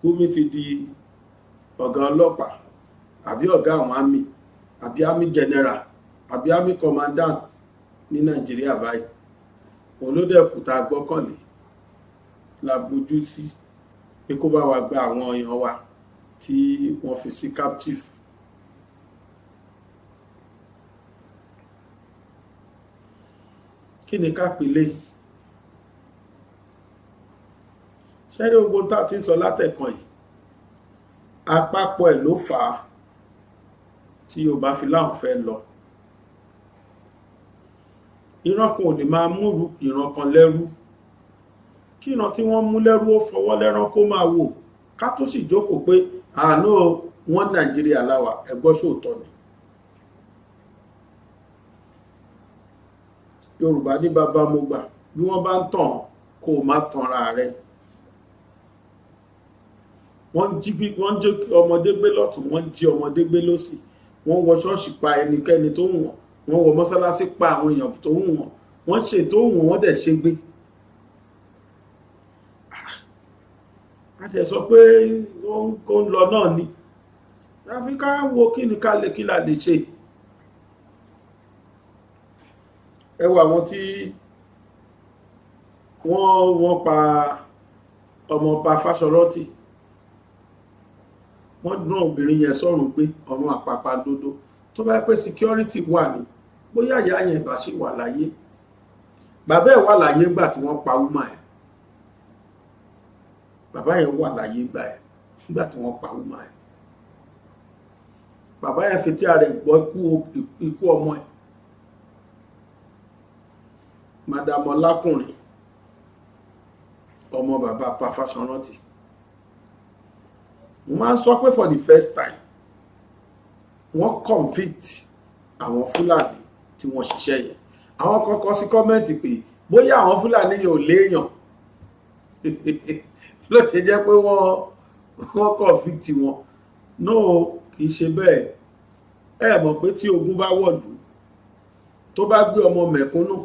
[SPEAKER 3] Gumi ti di ọ̀gá ọlọ́pàá, àbí ọ̀gá àwọn army, àbí army general, àbí army commandant ní Nàìjíríà báyìí. Òun ló dẹ̀ kù tá a gbọ́kànlé la bójú sí pé kó bá wa gba àwọn èèyàn wa tí wọ́n fi sí captive. Kí ni ká pè léyìí? Ṣẹ́rí ogun tá ti ń sọ látẹ̀kan yìí, àpapọ̀ ẹ̀ ló fà á tí Yorùbá fi láwọn fẹ́ lọ. Ìran kan ò lè máa mú ìran kan lẹ́rú, kí ìran tí wọ́n mú lẹ́rú ó fọwọ́ lẹ́rán kó máa wò, ká tó sì jókòó pé àánú wọn Nàìjíríà láwà, ẹgbọ́ sóòtọ́ ni. Yorùbá ní bàbá mo gbà, bí wọ́n bá ń tàn kó o má tanra rẹ̀. Wọ́n jí ọmọdé gbé lọ́tùn, wọ́n jí ọmọdé gbé lósì, wọ́n wọ ṣọ́ọ̀ṣì pa ẹnikẹ́ni tó wù wọ́n, wọ́n wọ mọ́sálásí pa àwọn èèyàn tó wù wọ́n, wọ́n ṣe tó wù wọ́n dẹ̀ ṣe gbé. A tẹ̀ sọ pé ó ń lọ náà ni, láfi ká wo kí ni ká lè kí la lè ṣe. Ẹ wo àwọn tí wọ́n pa ọmọọba Fáṣọrántì, wọ́n dún obìnrin yẹn sọ́run pé ọ̀run àpàpàǹdodo. Tó bá pẹ́ security wà ní, bóyá ìyá yẹn bá ṣì wà láyé. Bàbá ẹ̀ wà láyé gbà tí wọ́n pa woman ẹ̀. Bàbá yẹn wà láyé gbà ẹ̀ nígbà tí wọ́n pa woman ẹ̀. Bàbá yẹn fi tí ara ẹ̀ gbọ́ ikú ọmọ ẹ̀. Madam Ọlákùnrin, ọmọ bàbá pa Fáṣọrántì. Mo máa ń sọ pé for the first time wọ́n convict àwọn Fúlàní tí wọ́n ṣiṣẹ́ yẹn. Àwọn kan kọ sí kọ́mẹ́ǹtì pé bóyá àwọn Fúlàní yẹn ò léèyàn ló ṣe jẹ́ pé wọ́n convict wọn. No, kì í ṣe bẹ́ẹ̀. Ẹ mọ̀ pé tí ogun bá wọ̀lú tó bá gbé ọmọ mẹ̀kúnnù,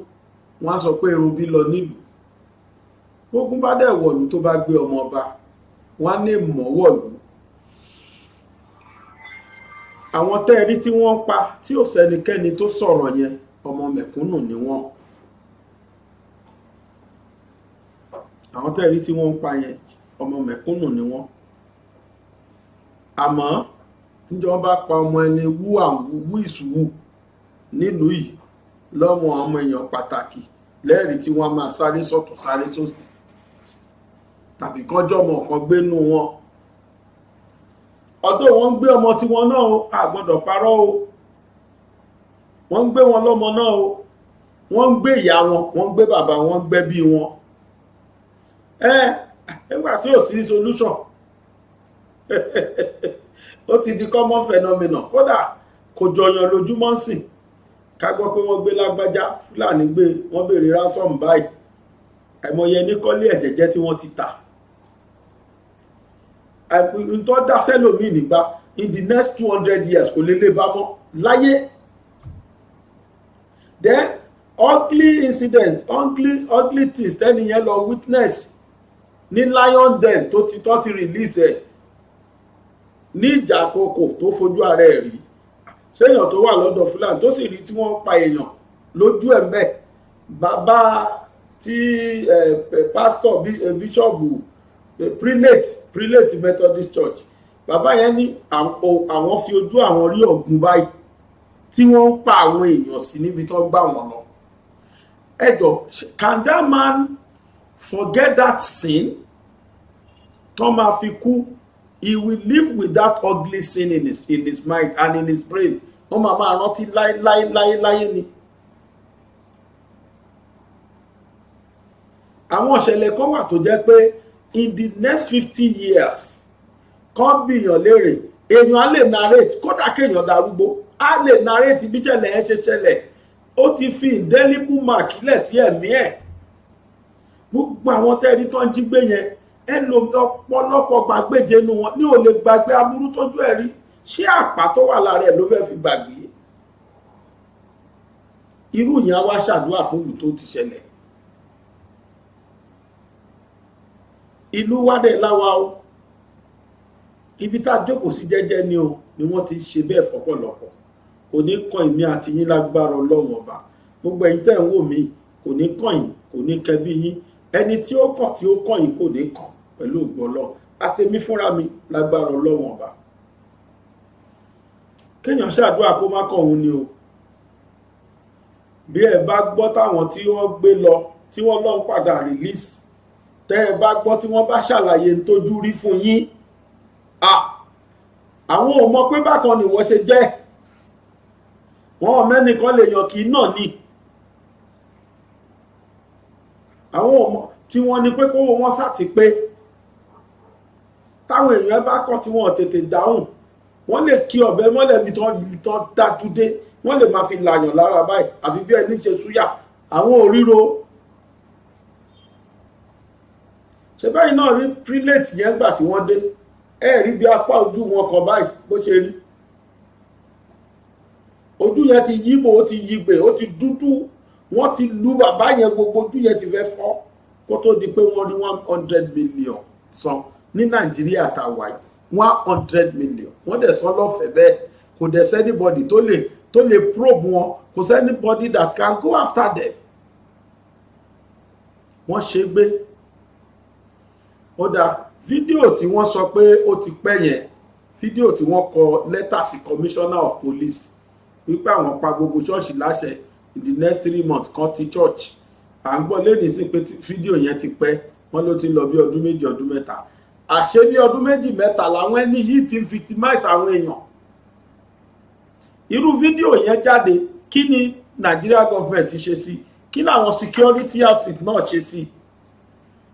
[SPEAKER 3] wọ́n á sọ pé irun bí lọ nílùú. Ogun bá dẹ̀ wọ̀lú tó bá gbé ọmọ ọba, wọ́n á ní mọ̀ wọ̀lú. Àwọn tẹ́ẹ̀rí tí wọ́n pa tí ò sẹ́nikẹ́ni tó sọ̀rọ̀ yẹn, ọmọ mẹ̀kúnnù ni wọ́n. Àwọn tẹ́ẹ̀rí tí wọ́n pa yẹn, ọmọ mẹ̀kúnnù ni wọ́n. Àmọ́ níjọ́ bá pa ọmọ ẹni wú ìṣúwù nílùú yìí lọ́mọ ọmọ èèyàn pàtàkì, lẹ́rìí tí wọ́n máa sáré sọ́tún sáré sósì, tàbí kánjọ́ ọmọ kan gbénú wọn. Ọdún wọn ń gbé ọmọ tí wọn náà o, a gbọ́dọ̀ parọ́ o. Wọ́n ń gbé wọn lọ́mọ náà o, wọ́n ń gbé ìyá wọn, wọ́n ń gbé bàbá wọn, ń gbé bí wọn. Nígbà tí ò sí solution ó ti di common phenomenon kódà kò jọyàn lójúmọ́ sìn ká gbọ́ pé wọ́n gbé lágbájá Fúlàní gbé wọ́n béèrè ransom báyìí àìmọye ní kọ́lé ẹ̀jẹ̀jẹ́ tí wọ́n ti tà ntọ́ dá sẹ́lòmíì nígbà in the next 200 years kò lè lè bá mọ́ láyé. Then ugly incident ugly things tẹ́niyẹn lọ witness ní lion den tó ti release ẹ̀ ní ìjà àkókò tó fojú ara ẹ̀ rí séèyàn tó wà lọ́dọ̀ Fúlàní tó sì rí tí wọ́n pa èèyàn lójú ẹ̀ mẹ́ bàbá tí pastor bíṣọ̀bù prelate Methodist Church bàbá yẹn ní àwọn fi ojú àwọn rí ọ̀gbun báyìí tí wọ́n ń pa àwọn èèyàn sí níbi tó gbà wọ́n lọ. Can that man forget that sin? Tó máa fi kú, he will live with that ugly sin in his mind and in his brain. Wọ́n máa rántí láéláé ni. Àwọn ìṣẹ̀lẹ̀ kan wà tó jẹ́ pé in the next 50 years kan bíyàn léèrè èèyàn á lè narrate kódà kéèyàn darúgbó á lè narrate bí ìṣẹ̀lẹ̀ ẹ̀ ṣe ṣẹlẹ̀ ó ti fi indelible mark lẹ̀ sí ẹ̀mí ẹ̀ gbogbo àwọn tẹ́ẹ̀rí tó ń jí gbé yẹn ẹ lo ọ̀pọ̀lọpọ̀ gbàgbéje nu wọn ní ò lè gbàgbé aburú tójú ẹ̀ rí ṣé àpá tó wà lára ẹ̀ ló fẹ́ fi gbàgbé irú yẹn á wá ṣàdúrà fún ìlú tó ti ṣẹlẹ̀ ìlú wádẹ̀ láwa o ibi tá a jókòó sí jẹ́jẹ́ ni o ni wọ́n ti ṣe bẹ́ẹ̀ fọ́pọ̀lọpọ̀ kò ní kàn ìmí àti yín lágbára Ọlọ́run ọba gbogbo ẹ̀yin tẹ́ ń wò mí kò ní kàn yín kò ní kẹbí yín ẹni tí ó kàn yín kò ní kàn pẹ̀lú ògbó Ọlọ́run àtẹ̀mí fúnra mi lágbára Ọlọ́run ọba kéèyàn ṣàdúrà kó má kàn òun ni o bí ẹ bá gbọ́ táwọn tí wọ́n gbé lọ tí wọ́n lọ́n padà release tẹ́ ẹ bá gbọ́ tí wọ́n bá ṣàlàyé ń tójú rí fún yín àwọn ò mọ̀ pé bákan ni wọ́n ṣe jẹ́ wọn ò mẹ́nìkan lè yàn kí náà ní àwọn ò mọ̀ tí wọ́n ní pé kówó wọn sàti pé táwọn èèyàn bá kọ́ tí wọ́n tètè dáhùn wọ́n lè kí ọ̀bẹ mọ́lẹ̀ bí tán dájú dé wọ́n lè máa fi làyàn lára báyìí àfi bí ẹni ṣe súyà àwọn ò ríro ṣe báyìí náà rí prelate yẹn gbà tí wọ́n dé ẹ rí bí apá ojú wọn kan báyìí bó ṣe rí ojú yẹn ti yíbò ó ti yígbè ó ti dúdú wọ́n ti lu bàbá yẹn gbogbo ojú yẹn ti fẹ́ fọ́ kó tó di pé wọ́n rí 100 million san ní Nàìjíríà tàwa yìí 100 million wọ́n dẹ̀ sọ lọ́fẹ̀ẹ́ bẹ́ẹ̀ kò dẹ̀ sẹ́nibọ́dì tó lè probe wọn kò sẹ́nibọ́dì that can go after them wọ́n ṣe gbé ó dáa fídíò tí wọ́n sọ pé ó ti pẹ́ yẹn fídíò tí wọ́n kọ lẹ́tà sí commissioner of police wípé àwọn pa gbogbo ṣọ́ọ̀ṣì láṣẹ in the next 3 months kan ti church à ń gbọ́ lẹ́nìí sí pé fídíò yẹn ti pẹ́ wọ́n ló ti lọ bí ọdún méjì ọdún mẹ́ta àṣé bí ọdún méjì mẹ́ta làwọn ẹni yìí ti ń victimize àwọn èèyàn irú fídíò yẹn jáde kí ni Nigeria government ṣe sí kí làwọn security outfit náà ṣe sí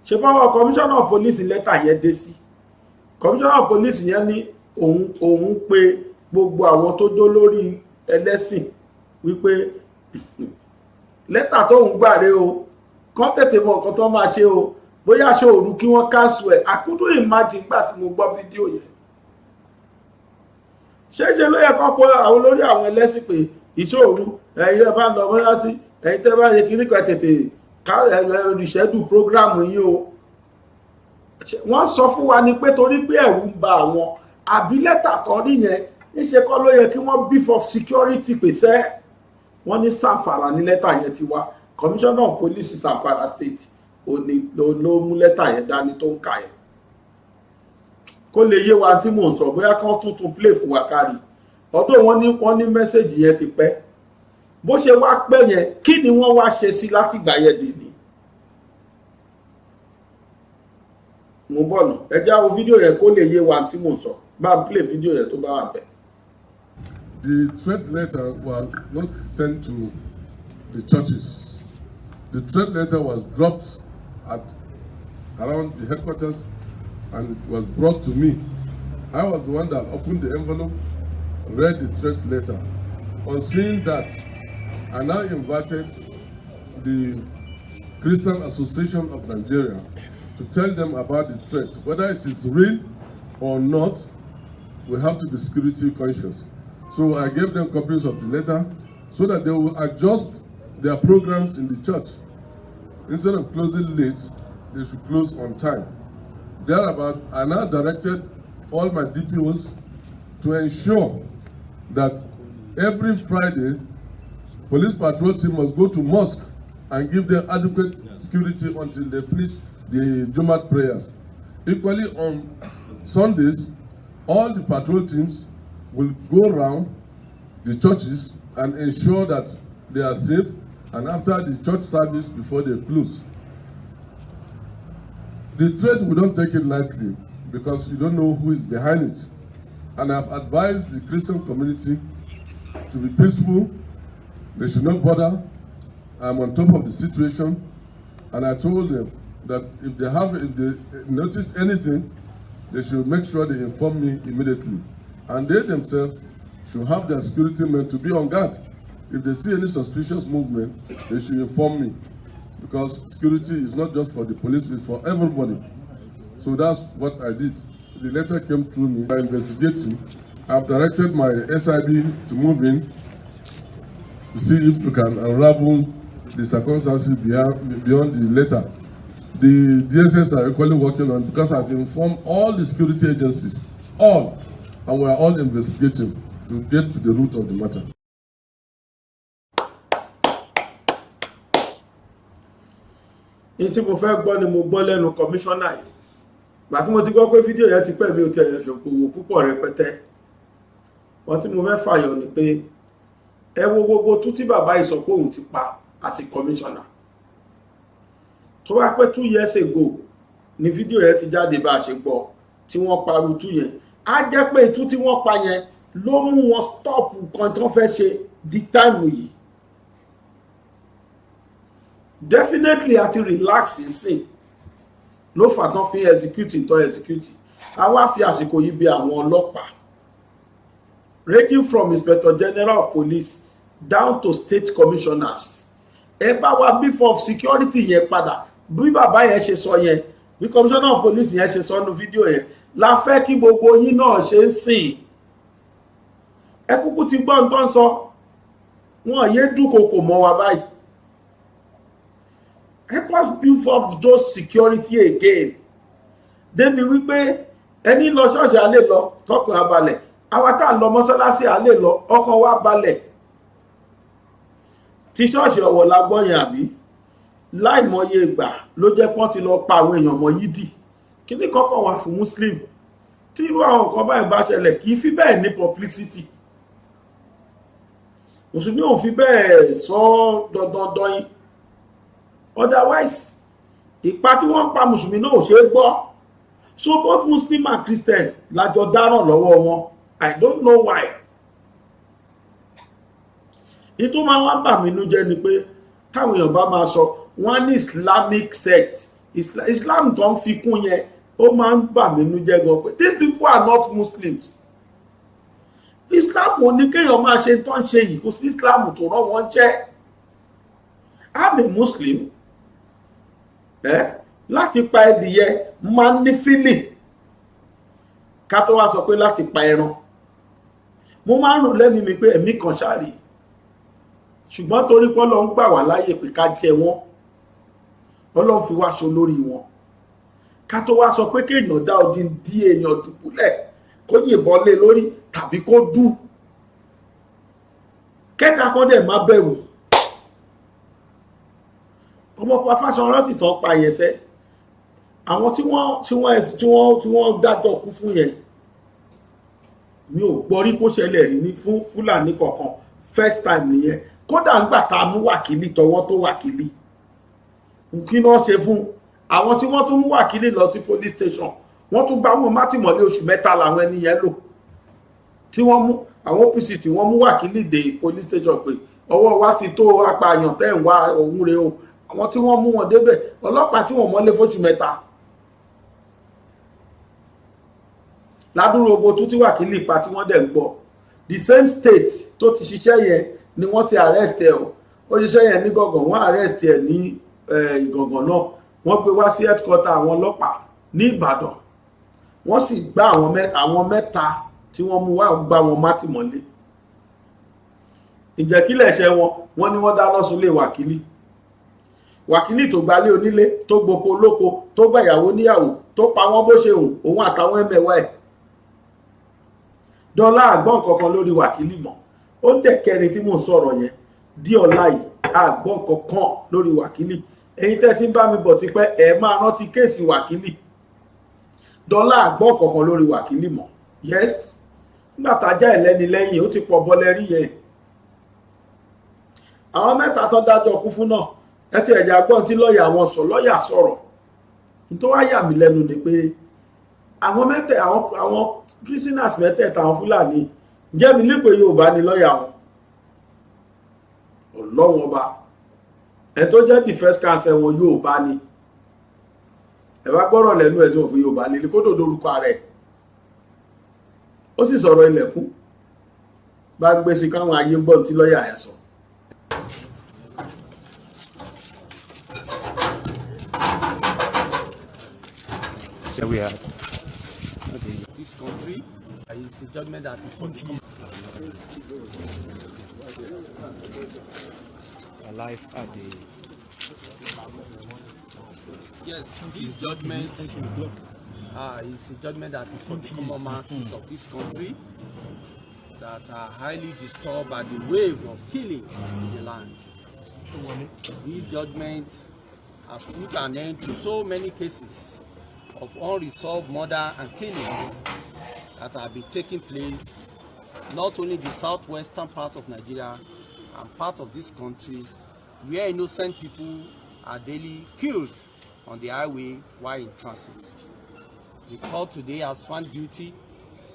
[SPEAKER 3] ṣe báwọn commissioner of police lẹ́tà yẹn dé sí commissioner of police yẹn ní òun pé gbogbo àwọn tó jó lórí ẹlẹ́sìn wípé lẹ́tà tó ń gbàre o kán tètè mọ nǹkan tó máa ṣe o bóyá ṣe òru kí wọ́n cancel ẹ̀ I couldn't imagine gbà tí mo gbọ́ fídíò yẹn ṣeéṣe ló yẹ kán pọ̀ àwọn olórí àwọn ẹlẹ́sìn pé ìṣòro ẹ̀yin ẹ̀ bá ń lọ mọ́lá sí ẹ̀yin tẹ́ bá yẹ kí nípa tètè ìṣẹ́dù prógrámù yín o wọ́n sọ fún wa ni pé torí pé ẹ̀rù ń ba àwọn àbí lẹ́tà kan rí yẹn níṣe kọ́ ló yẹ kí wọ́n beef of security pèsè wọ́n ní Zamfara ní lẹ́tà yẹn ti wá commissioner of police Zamfara state ló mú lẹ́tà yẹn dání tó ń kà yẹn kó lè yé wa tí mò ń sọ bóyá kán tuntun play fún wa kárí ọdún wọ́n ní mẹ́sẹ̀gì yẹn ti pẹ́ bó ṣe wá pẹ́ yẹn kí ni wọ́n wá ṣe sí láti gbà yẹn dè ní. mo bọ̀ nà ẹ já wo fídíò yẹn kó lè yé wa tí mò ń sọ bá ń play fídíò yẹn tó bá wà bẹ́ẹ̀.
[SPEAKER 11] The threat letter was not sent to the churches. The threat letter was dropped around the headquarters and it was brought to me I was the one that opened the envelope, read the threat letter. On seeing that, I now invited the Christian Association of Nigeria to tell them about the threat. Whether it is real or not, we have to be security conscious. So I gave them copies of the letter so that they will adjust their programs in the church. Instead of closing late, they should close on time. Thereabout, I now directed all my DPOs to ensure that every Friday, police patrol team must go to mosque and give them adequate security until they finish the Jumat prayers. Equally, on Sundays, all the patrol teams will go around the churches and ensure that they are safe, and after the church service before they close. The threat, we don't take it lightly because you don't know who is behind it. And I've advised the Christian community to be peaceful. They should not bother. I'm on top of the situation, and I told them that if they notice anything, they should make sure they inform me immediately. And they themselves should have their security men to be on guard. If they see any suspicious movement, they should inform me, because security is not just for the police, it's for everybody. So that's what I did. The letter came through me. I'm investigating. I've directed my SIB to move in to see if we can unravel the circumstances beyond the letter. The DSS are equally working on, because I've informed all the security agencies, all, and we are all investigating to get to the root of the matter.
[SPEAKER 3] ní tí mo fẹ́ gbọ́ ni mo gbọ́ lẹ́nu kọmíṣánná yìí. Gbà tí mo ti gbọ́ pé fídíò yẹn ti pẹ́ mi ò tẹ̀ ẹ̀ ṣòkòwò púpọ̀ rẹpẹtẹ. Wọ́n tí mo fẹ́ fàyọ ni pé ẹ wo gbogbo tú tí bàbá yìí sọ pé òun ti pa àti kọmíṣánná. Tó bá pẹ́ 2 years ago ni fídíò yẹn ti jáde bá a ṣe gbọ́ tí wọ́n pa rútú yẹn. Á jẹ́ pé ìtú tí wọ́n pa yẹn ló mú wọn stop nǹkan tí wọ́n fẹ́ ṣe di táìmù yìí. Definitely àti relax nsìn ló fà tán fi execute tó execute. Àwa fi àsìkò yìí bí àwọn ọlọ́pàá, ranging from Inspector General of Police down to state commissioners. Ẹ bá wa beef of security yẹn padà bí bàbá yẹn ṣe sọ yẹn, bí Commissioner of Police yẹn ṣe sọ nínú fídíò yẹn, la fẹ́ kí gbogbo yín náà ṣe ń sìn. Ẹ kúkú ti gbọ́ nǹkan sọ, wọn yé dúnkokò mọ́ wa báyìí. Help us build up those security again. Débi wípé ẹni lọ ṣọ́ọ̀ṣì á lè lọ tọkàn abalẹ̀, àwa tá lọ mọ́sálásí á lè lọ ọkàn wa balẹ̀. Tí ṣọ́ọ̀ṣì Ọ̀wọ̀ la gbọ́ yẹn àbí láìmọye ìgbà ló jẹ́ pọ́n ti lọ pa àwọn èèyàn mọ́ yídì. Kíní kọ́kọ́ wà fún Muslim. Tí irú àwọn nǹkan báyìí bá ṣẹlẹ̀ kì í fi bẹ́ẹ̀ ní publicity. Mùsùlùmí ò fi bẹ́ẹ̀ sọ dandan yín. Otherwise, ìpa tí wọ́n pa Mùsùlùmí náà ò ṣe é gbọ́. So both Muslim and Christian lájọ dáràn lọ́wọ́ wọn. I don't know why. Ìtò máa wá bà mí nú jẹ́ ni pé táwọn èèyàn bá máa sọ wọ́n ní Islamic sect. Islam tó ń fi kún yẹn ó máa ń bà mí nú jẹ́ gan pé these people are not Muslims. Islam ò ní kéèyàn máa ṣe tó ń ṣe yìí, kò sí Islam tó rán wọn jẹ́. I'm a Muslim. Láti pa ẹdìyẹ máa ń ní feeling. Ká tó wá sọ pé láti pa ẹran. Mo máa ń rò lẹ́mìí mi pé ẹ̀mí kan ṣáàrí. Ṣùgbọ́n torí pé Ọlọ́run gbà wá láyè pé ká jẹ wọ́n, Ọlọ́run fi wá ṣo lórí wọn. Ká tó wá sọ pé kéèyàn dá odindi èèyàn dùbúlẹ̀ kó yìnbọn lé lórí tàbí kó dù. Kẹ́ka kan dẹ̀ má bẹ̀rù. Ọmọ Fáṣọrántì tán pa yẹsẹ́, àwọn tí wọ́n dájọ́ kú fún yẹn mi ò gbọ́ rí kó ṣẹlẹ̀ rí ní fún Fúlàní kankan, first time nìyẹn. Kódà ńgbà tá a mú wákìlì tọwọ́ tó wákìlì, kí náà ṣe fún àwọn tí wọ́n tún mú wákìlì lọ sí police station, wọ́n tún gbá wọn mátìmọ́lé oṣù 3 làwọn ẹni yẹn lò. Tí wọ́n mú àwọn OPC tí wọ́n mú wákìlì dé police station pé ọwọ́ wa ti tó apààyàn tẹ́ ń wá òun rèé o. Àwọn tí wọ́n mú wọn débẹ̀, ọlọ́pàá tí wọ́n mọ́lé fóṣù 3. ládùúrò ogbó tó ti wákìlì pa tí wọ́n dẹ̀ ń gbọ́ the same state tó ti ṣiṣẹ́ yẹn ni wọ́n ti arrest ẹ̀ o ó ṣiṣẹ́ yẹn ní Gàngàn wọ́n arrest ẹ̀ ní Ìgàngàn náà wọ́n gbé wá sí headquarter àwọn ọlọ́pàá ní Ìbàdàn wọ́n sì gbá àwọn mẹ́ta tí wọ́n mú wá gbá wọn mátìmọ́lé ìjẹ́ kílẹ̀ ṣe wọ́n ní wọ́n dáná sunlé wákìlì tó gbalé onílé tó gboko olóko tó gbàyàwó níyàwó tó pa wọ́n bó ṣe hùn òun àtàwọn ẹmẹ̀wà ẹ̀ dọ́là àgbọ̀n kankan lórí wákìlì mọ́ ó dẹ̀ kẹrin tí mò ń sọ̀rọ̀ yẹn dí ọ̀la yìí àgbọ̀n kankan lórí wákìlì ẹ̀yin tẹ́ ti ń bá mi bọ̀ ti pẹ́ ẹ̀ máa rántí kéèsì wákìlì dọ́là àgbọ̀n kankan lórí wákìlì mọ́ yes nígbà tájá ẹlẹ́ni lẹ́yìn ó ti pọ̀ bọ́lẹ́rí yẹn àwọn mẹ́ta tó dájọ́ kú fún náà ẹ ti ẹ̀jẹ̀ àgbọ̀n tí lọ́ọ̀yà sọ̀rọ̀ nítorí wá yà mí lẹ́nu ni pé àwọn prisoners mẹ́tẹ̀ẹ̀ta àwọn Fúlàní jẹ́ mi lípò Yorùbá ni lọ́ọ̀yà wọn Ọlọ́run ọba ẹ tó jẹ́ defense counsel wọn Yorùbá ni ẹ bá gbọ́rọ̀ lẹ́nu ẹ̀ tí wọ́n fi Yorùbá lílé kó dòdò orúkọ rẹ̀ ó sì sọ̀rọ̀ ilẹ̀kùn bá gbé sí káwọn ayé gbọ́n tí lọ́ọ̀yà ẹ̀ sọ.
[SPEAKER 12] Here we are. This country is a judgment that is alive at the. Yes, this judgment is a judgment that is for the common masses of this country that are highly disturbed by the wave of killings in the land. This judgment has put an end to so many cases of unresolved murder and killings that have been taking place not only in the southwestern part of Nigeria and part of this country where innocent people are daily killed on the highway while in transit. The court today has found guilty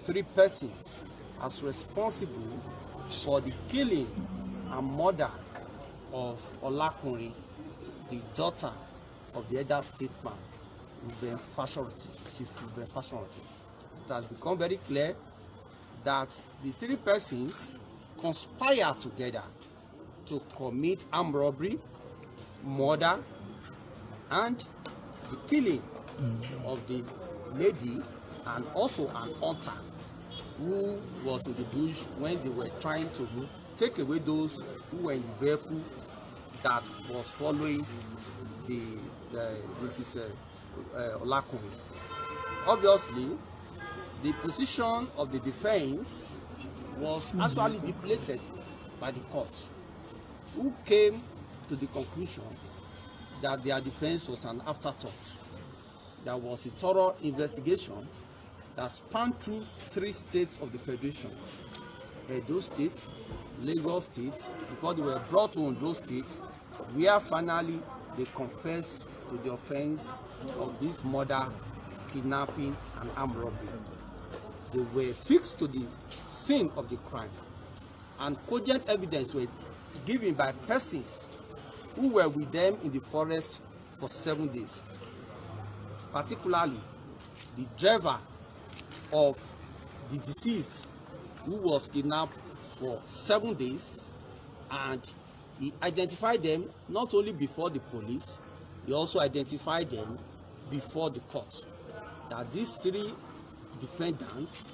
[SPEAKER 12] 3 persons as responsible for the killing and murder of Olakunrin, the daughter of the elder statesman, Chief Ruben Fashionati. It has become very clear that the 3 persons conspire together to commit armed robbery, murder, and the killing of the lady and also an hunter who was in the bush when they were trying to take away those who were in the vehicle that was following Olakunrin. Obviously, the position of the defense was actually deflated by the court, who came to the conclusion that their defense was an afterthought. There was a thorough investigation that spanned through 3 states of the Federation: Edo State, Lagos State, before they were brought to Ondo State, where finally they confessed to the offense of this murder, kidnapping, and armed robbery. They were fixed to the scene of the crime, and cogent evidence were given by persons who were with them in the forest for 7 days. Particularly, the driver of the deceased, who was kidnapped for 7 days, and he identified them not only before the police, he also identified them before the court. That these 3 defendants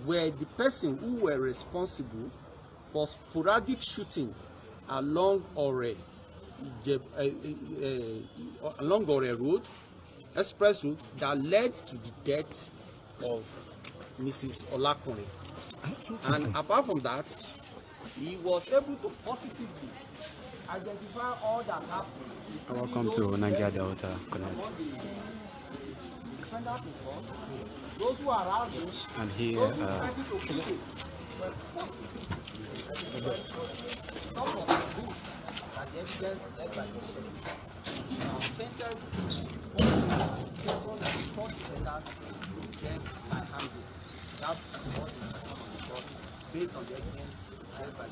[SPEAKER 12] were the person who were responsible for sporadic shooting along Ore Road, express road, that led to the death of Mrs. Olakunrin. And apart from that, he was able to positively identify all that happened.
[SPEAKER 13] Welcome to Nigeria Delta Connect.
[SPEAKER 12] Those who are around him,
[SPEAKER 13] And here,
[SPEAKER 12] based on the evidence held by the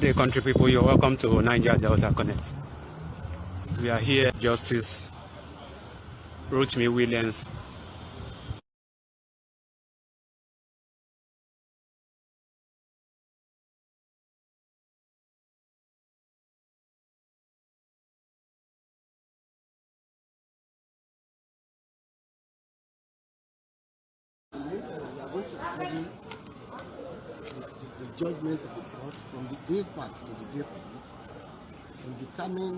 [SPEAKER 13] day, country people. You're welcome to Niger Delta Connect. We are here, Justice Rotimi Williams.
[SPEAKER 12] We are going to study the judgment of the court from the day fact to the day of it and determine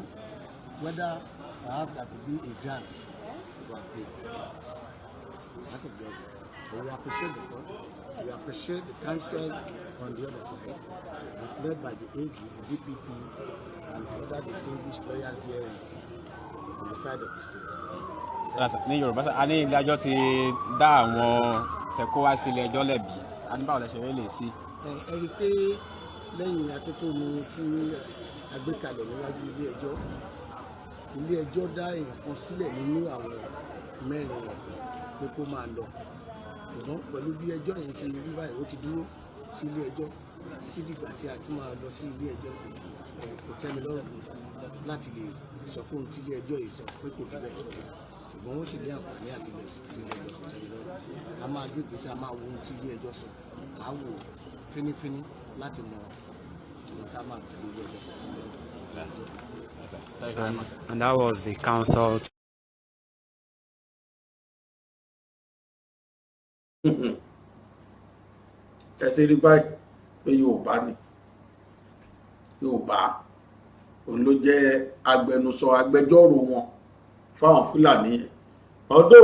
[SPEAKER 12] whether perhaps there could be a grant for appeal. That is good. But we appreciate the court. We appreciate the counsel on the other side, as led by the AG, the DPP, and the other distinguished lawyers there on the side of the state.
[SPEAKER 14] Ní Yorùbá a ní ilé ẹjọ́ ti dá àwọn tẹ̀kọ́ wá sí ilé ẹjọ́ lẹ́bi adébáwò lẹ́sẹ̀ rẹ̀ lè sí.
[SPEAKER 12] Ẹ rí i pé lẹ́yìn atótónu tí a gbé kalẹ̀ níwájú ilé ẹjọ́ dá èèyàn kan sílẹ̀ nínú àwọn mẹ́rin rẹ̀ pé kó máa lọ ṣùgbọ́n pẹ̀lú bí ẹjọ́ yẹn ṣe rí báyìí ó ti dúró sí ilé ẹjọ́ títí dìgbà tí a tún máa lọ sí ilé ẹjọ́ kò tẹ́ mi lọ́rùn láti lè sọ fún ohun tí ilé ẹjọ́ yìí sọ pé kò rí bẹ́ẹ̀ ṣùgbọ́n ó sì ní àǹfààní àti lè sí ilé ẹjọ́ sọ tẹ́mi lọ́rùn a máa gbé ìgbésẹ̀ a máa wo ohun tí ilé ẹjọ́ sọ a wò fínífíní láti mọ ohun tá a máa gbé ilé ẹjọ́ tẹ́mi lọ́rùn.
[SPEAKER 13] And that was the counsel.
[SPEAKER 3] Ẹ ti rí báyìí pé Yorùbá òun ló jẹ́ agbẹnusọ agbẹjọ́rò wọn fáwọn Fúlàní yẹn ọ̀dọ̀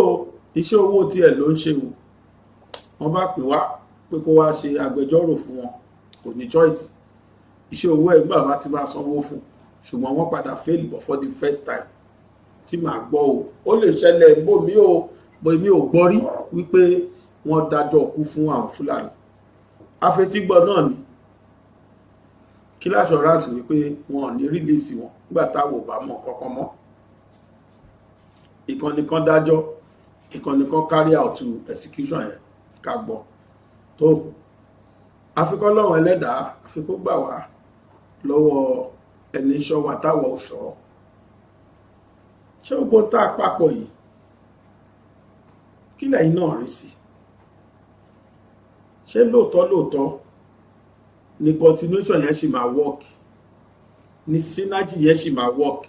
[SPEAKER 3] iṣẹ́ owó tiẹ̀ ló ń ṣe o wọ́n bá pè wá pé kó wá ṣe agbẹjọ́rò fún wọn kò ní choice iṣẹ́ owó ẹ̀ gbà bá ti máa sanwó fún ṣùgbọ́n wọ́n padà fail but for the first time tí màá gbọ́ o ó lè ṣẹlẹ̀ bòmí ò gbọ́ rí wípé wọ́n dájọ́ kú fún àwọn Fúlàní afetígbọ́ náà ni kí l'assurance wípé wọn ò ní rìlíìsì wọn nígbà táwọn ò bá mọ̀ kankan mọ́ ìkànnì kan dájọ́ ìkànnì kan carry out to execution yẹn ká gbọ́ tó àfikọ́ lọ́wọ́ ẹlẹ́dàá àfikọ́ gbà wá lọ́wọ́ ẹni ṣọ́ wa táwọn ò ṣọ́ ṣé gbogbo tá a papọ̀ yìí kí lẹ́yìn náà rí sí ṣé lóòótọ́ ni continuation yẹn ṣì máa work ni synergy yẹn ṣì máa work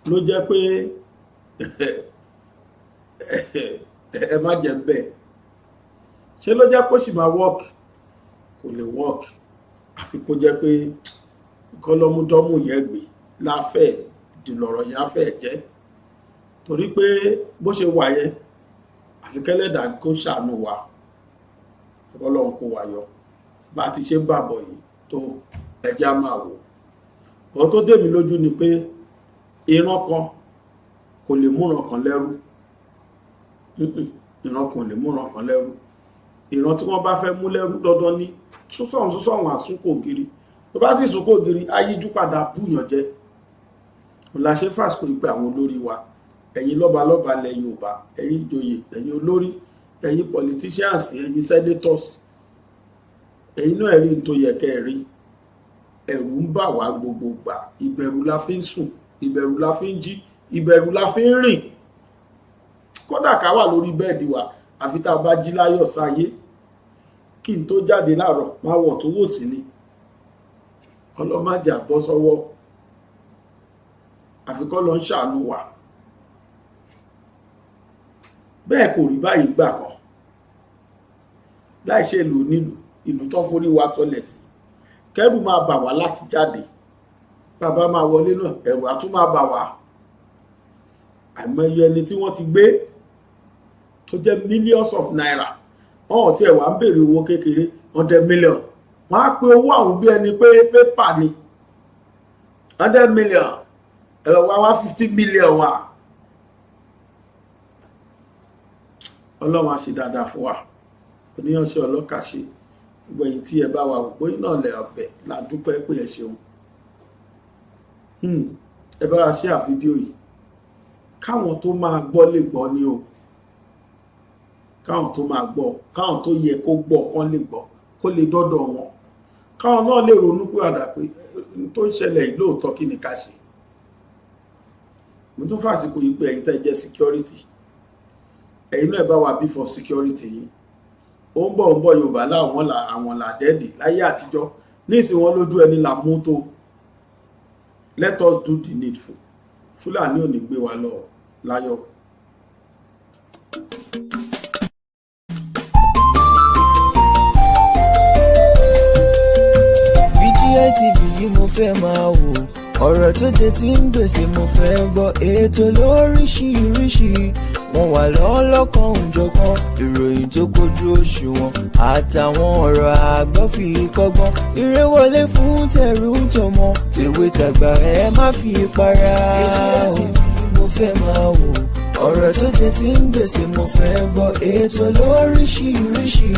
[SPEAKER 3] ló jẹ́ pé ẹ má jẹ́ bẹ́ẹ̀ ṣé ló jẹ́ pé ó ṣì máa work kò lè work àfi kó jẹ́ pé kọ́lọ́múdọ́mù yẹn gbé láfẹ́ dìlọ̀rọ̀ yẹn á fẹ́ jẹ́ torí pé bó ṣe wà yẹn àfi kẹ́lẹ́dà kó ṣàánú wa Ọlọ́run kó wa yọ bá ti ṣe ń bàbọ̀ yìí tó ẹjá máa wò ọ̀ tó dé mi lójú ni pé ìran kan kò lè múran kan lẹ́rú ìran kan lè múran kan lẹ́rú ìran tí wọ́n bá fẹ́ mú lẹ́rú dandan ní sọ́sọ̀hún àsúnkò ògiri tó bá sì súnkò ògiri ayíjú padà búyàn jẹ́ láṣẹ fásitì ìpè àwọn olórí wa ẹ̀yin lọ́balọ́ba lẹ̀ Yorùbá ẹ̀yin ìjòyè ẹ̀yin olórí ẹ̀yin politicians ẹ̀yin senators ẹ̀yin náà rí tó yẹ kẹ́ rí ẹ̀rù ń bà wá gbogbo gbà ìbẹ̀rù la fi ń sùn ìbẹ̀rù la fi ń jí ìbẹ̀rù la fi ń rìn kódà ká wà lórí bẹ́ẹ̀dì wa àfi tá a bá jí láyọ̀ sáyé kí n tó jáde láàárọ̀ máa wọ̀ tó wò sí ni ọlọ́májà bọ́ sọ́wọ́ àfikọ́ lọ ń ṣàánú wa bẹ́ẹ̀ kò rí báyìí gbà kan láìṣe ìlú nílùú ìlú tó forí wa sọlẹ̀ sí kẹ́rù máa bà wá láti jáde bàbá máa wọlé náà ẹ̀rù á tún máa bà wá àìmọye ẹni tí wọ́n ti gbé tó jẹ́ millions of naira wọ́n ti ẹ̀wà ń béèrè owó kékeré 100 million wọ́n á pe owó àwọn bí ẹni pé pépà ni 100 million ẹ̀rọ wa 150 million wa Ọlọ́run á ṣe dáadáa fún wa oníyanṣẹ́ ọlọ́kà ṣe gbogbo èyí tí ẹ bá wà òpó iná lẹ̀ ọ̀bẹ̀ la dúpẹ́ pé ẹ ṣeun ẹ bá wa ṣe àfídíò yìí káwọn tó máa gbọ́ lè gbọ́ ni o káwọn tó máa gbọ́ káwọn tó yẹ kó gbọ́ kán lè gbọ́ kó lè dọ́dọ̀ wọn káwọn náà lè ronú pé àdá pé tó ń ṣẹlẹ̀ yìí lóòótọ́ kí ni ká ṣe. Mo tún fàsìkò yìí pé ẹ̀yin tẹ́ jẹ́ security ẹ̀yin náà bá wa beef of security yìí ó ń bọ̀ Yorùbá àwọn làdẹ́ẹ̀dì láyé àtijọ́ níìsín wọn lójú ẹni là mú tó. Let us do the needful. Fúlàní ò ní gbé wa lọ láyọ̀.
[SPEAKER 2] BGI TV yìí mo fẹ́ máa wò ọ̀rọ̀ tó jẹ tí ń gbèsè mo fẹ́ gbọ́ ètò lóríṣiríṣi wọ́n wà lọ́lọ́kan òjọ̀kan ìròyìn tó kojú òṣùwọ̀n àtàwọn ọ̀rọ̀ àgbọ́ fi kọ́gbọ́n eré wọlé fún tẹ̀rù tọmọ tèwe tàgbà ẹ má fi para. BGI TV mo fẹ́ máa wò ọ̀rọ̀ tó jẹ tí ń gbèsè mo fẹ́ gbọ́ ètò lóríṣiríṣi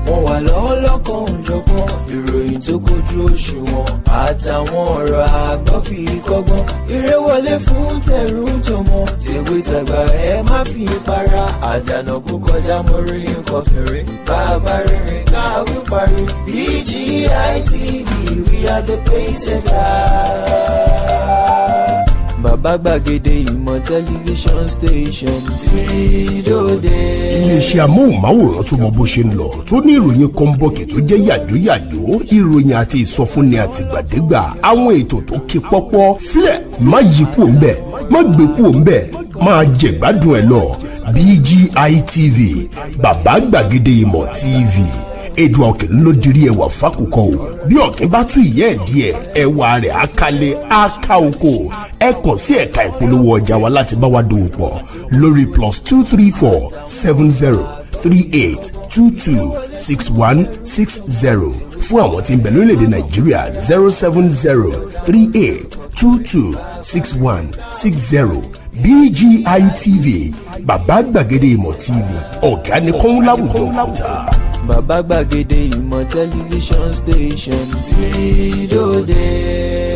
[SPEAKER 2] wọ́n wà lọ́lọ́kan òjọ̀kan ìròyìn tó kojú òṣùwọ̀n àtàwọn ọ̀rọ̀ àgbọ́ fi kọ́gbọ́n eré wọlé fún tẹ̀rù tọmọ tèwe tàgbà ẹ má fi para àdànà kó kọjá mórí nǹkan fèrè bàbá rere káwí parí BGI TV we are the pace setters. Bàbá Gbàgede ìmọ̀ tẹlifíṣọ̀n station tí dòde.
[SPEAKER 8] Iléeṣẹ́ amóhùnmáwòrán tó mọ bó ṣe ń lọ tó ní ìròyìn kọ́ńbọ̀kì tó jẹ́ yàjóyàjó ìròyìn àti ìsọfúnni àtìgbàdégbà àwọn ètò tó ké pọ́pọ́ flẹ̀ má yí kúò ń bẹ̀ má gbé kúò ń bẹ̀ máa jẹ̀gbádùn ẹ̀ lọ BGI TV Bàbá Gbàgede ìmọ̀ TV Èdùà Òkè ló dirí ẹwà fákòkò o bí ọ̀kín bá tú ìyẹ́ ẹ̀ díẹ̀ ẹwà rẹ̀ àkàlẹ̀ àkà oko ẹ kàn sí ẹ̀ka ìpolówó ọjà wa láti bá wa dòwò pọ̀ lórí +234 70 38 22 61 60 fún àwọn tí ń bẹ lórílẹ̀‐èdè Nàìjíríà 070 38 22 61 60 BGI TV Bàbá Gbàgede ìmọ̀ TV ọ̀gá ni kọ́ń láwùjọ kúta.
[SPEAKER 2] Bàbá Gbàgede ìmọ̀ tẹlifíṣọ̀n station tí dòde.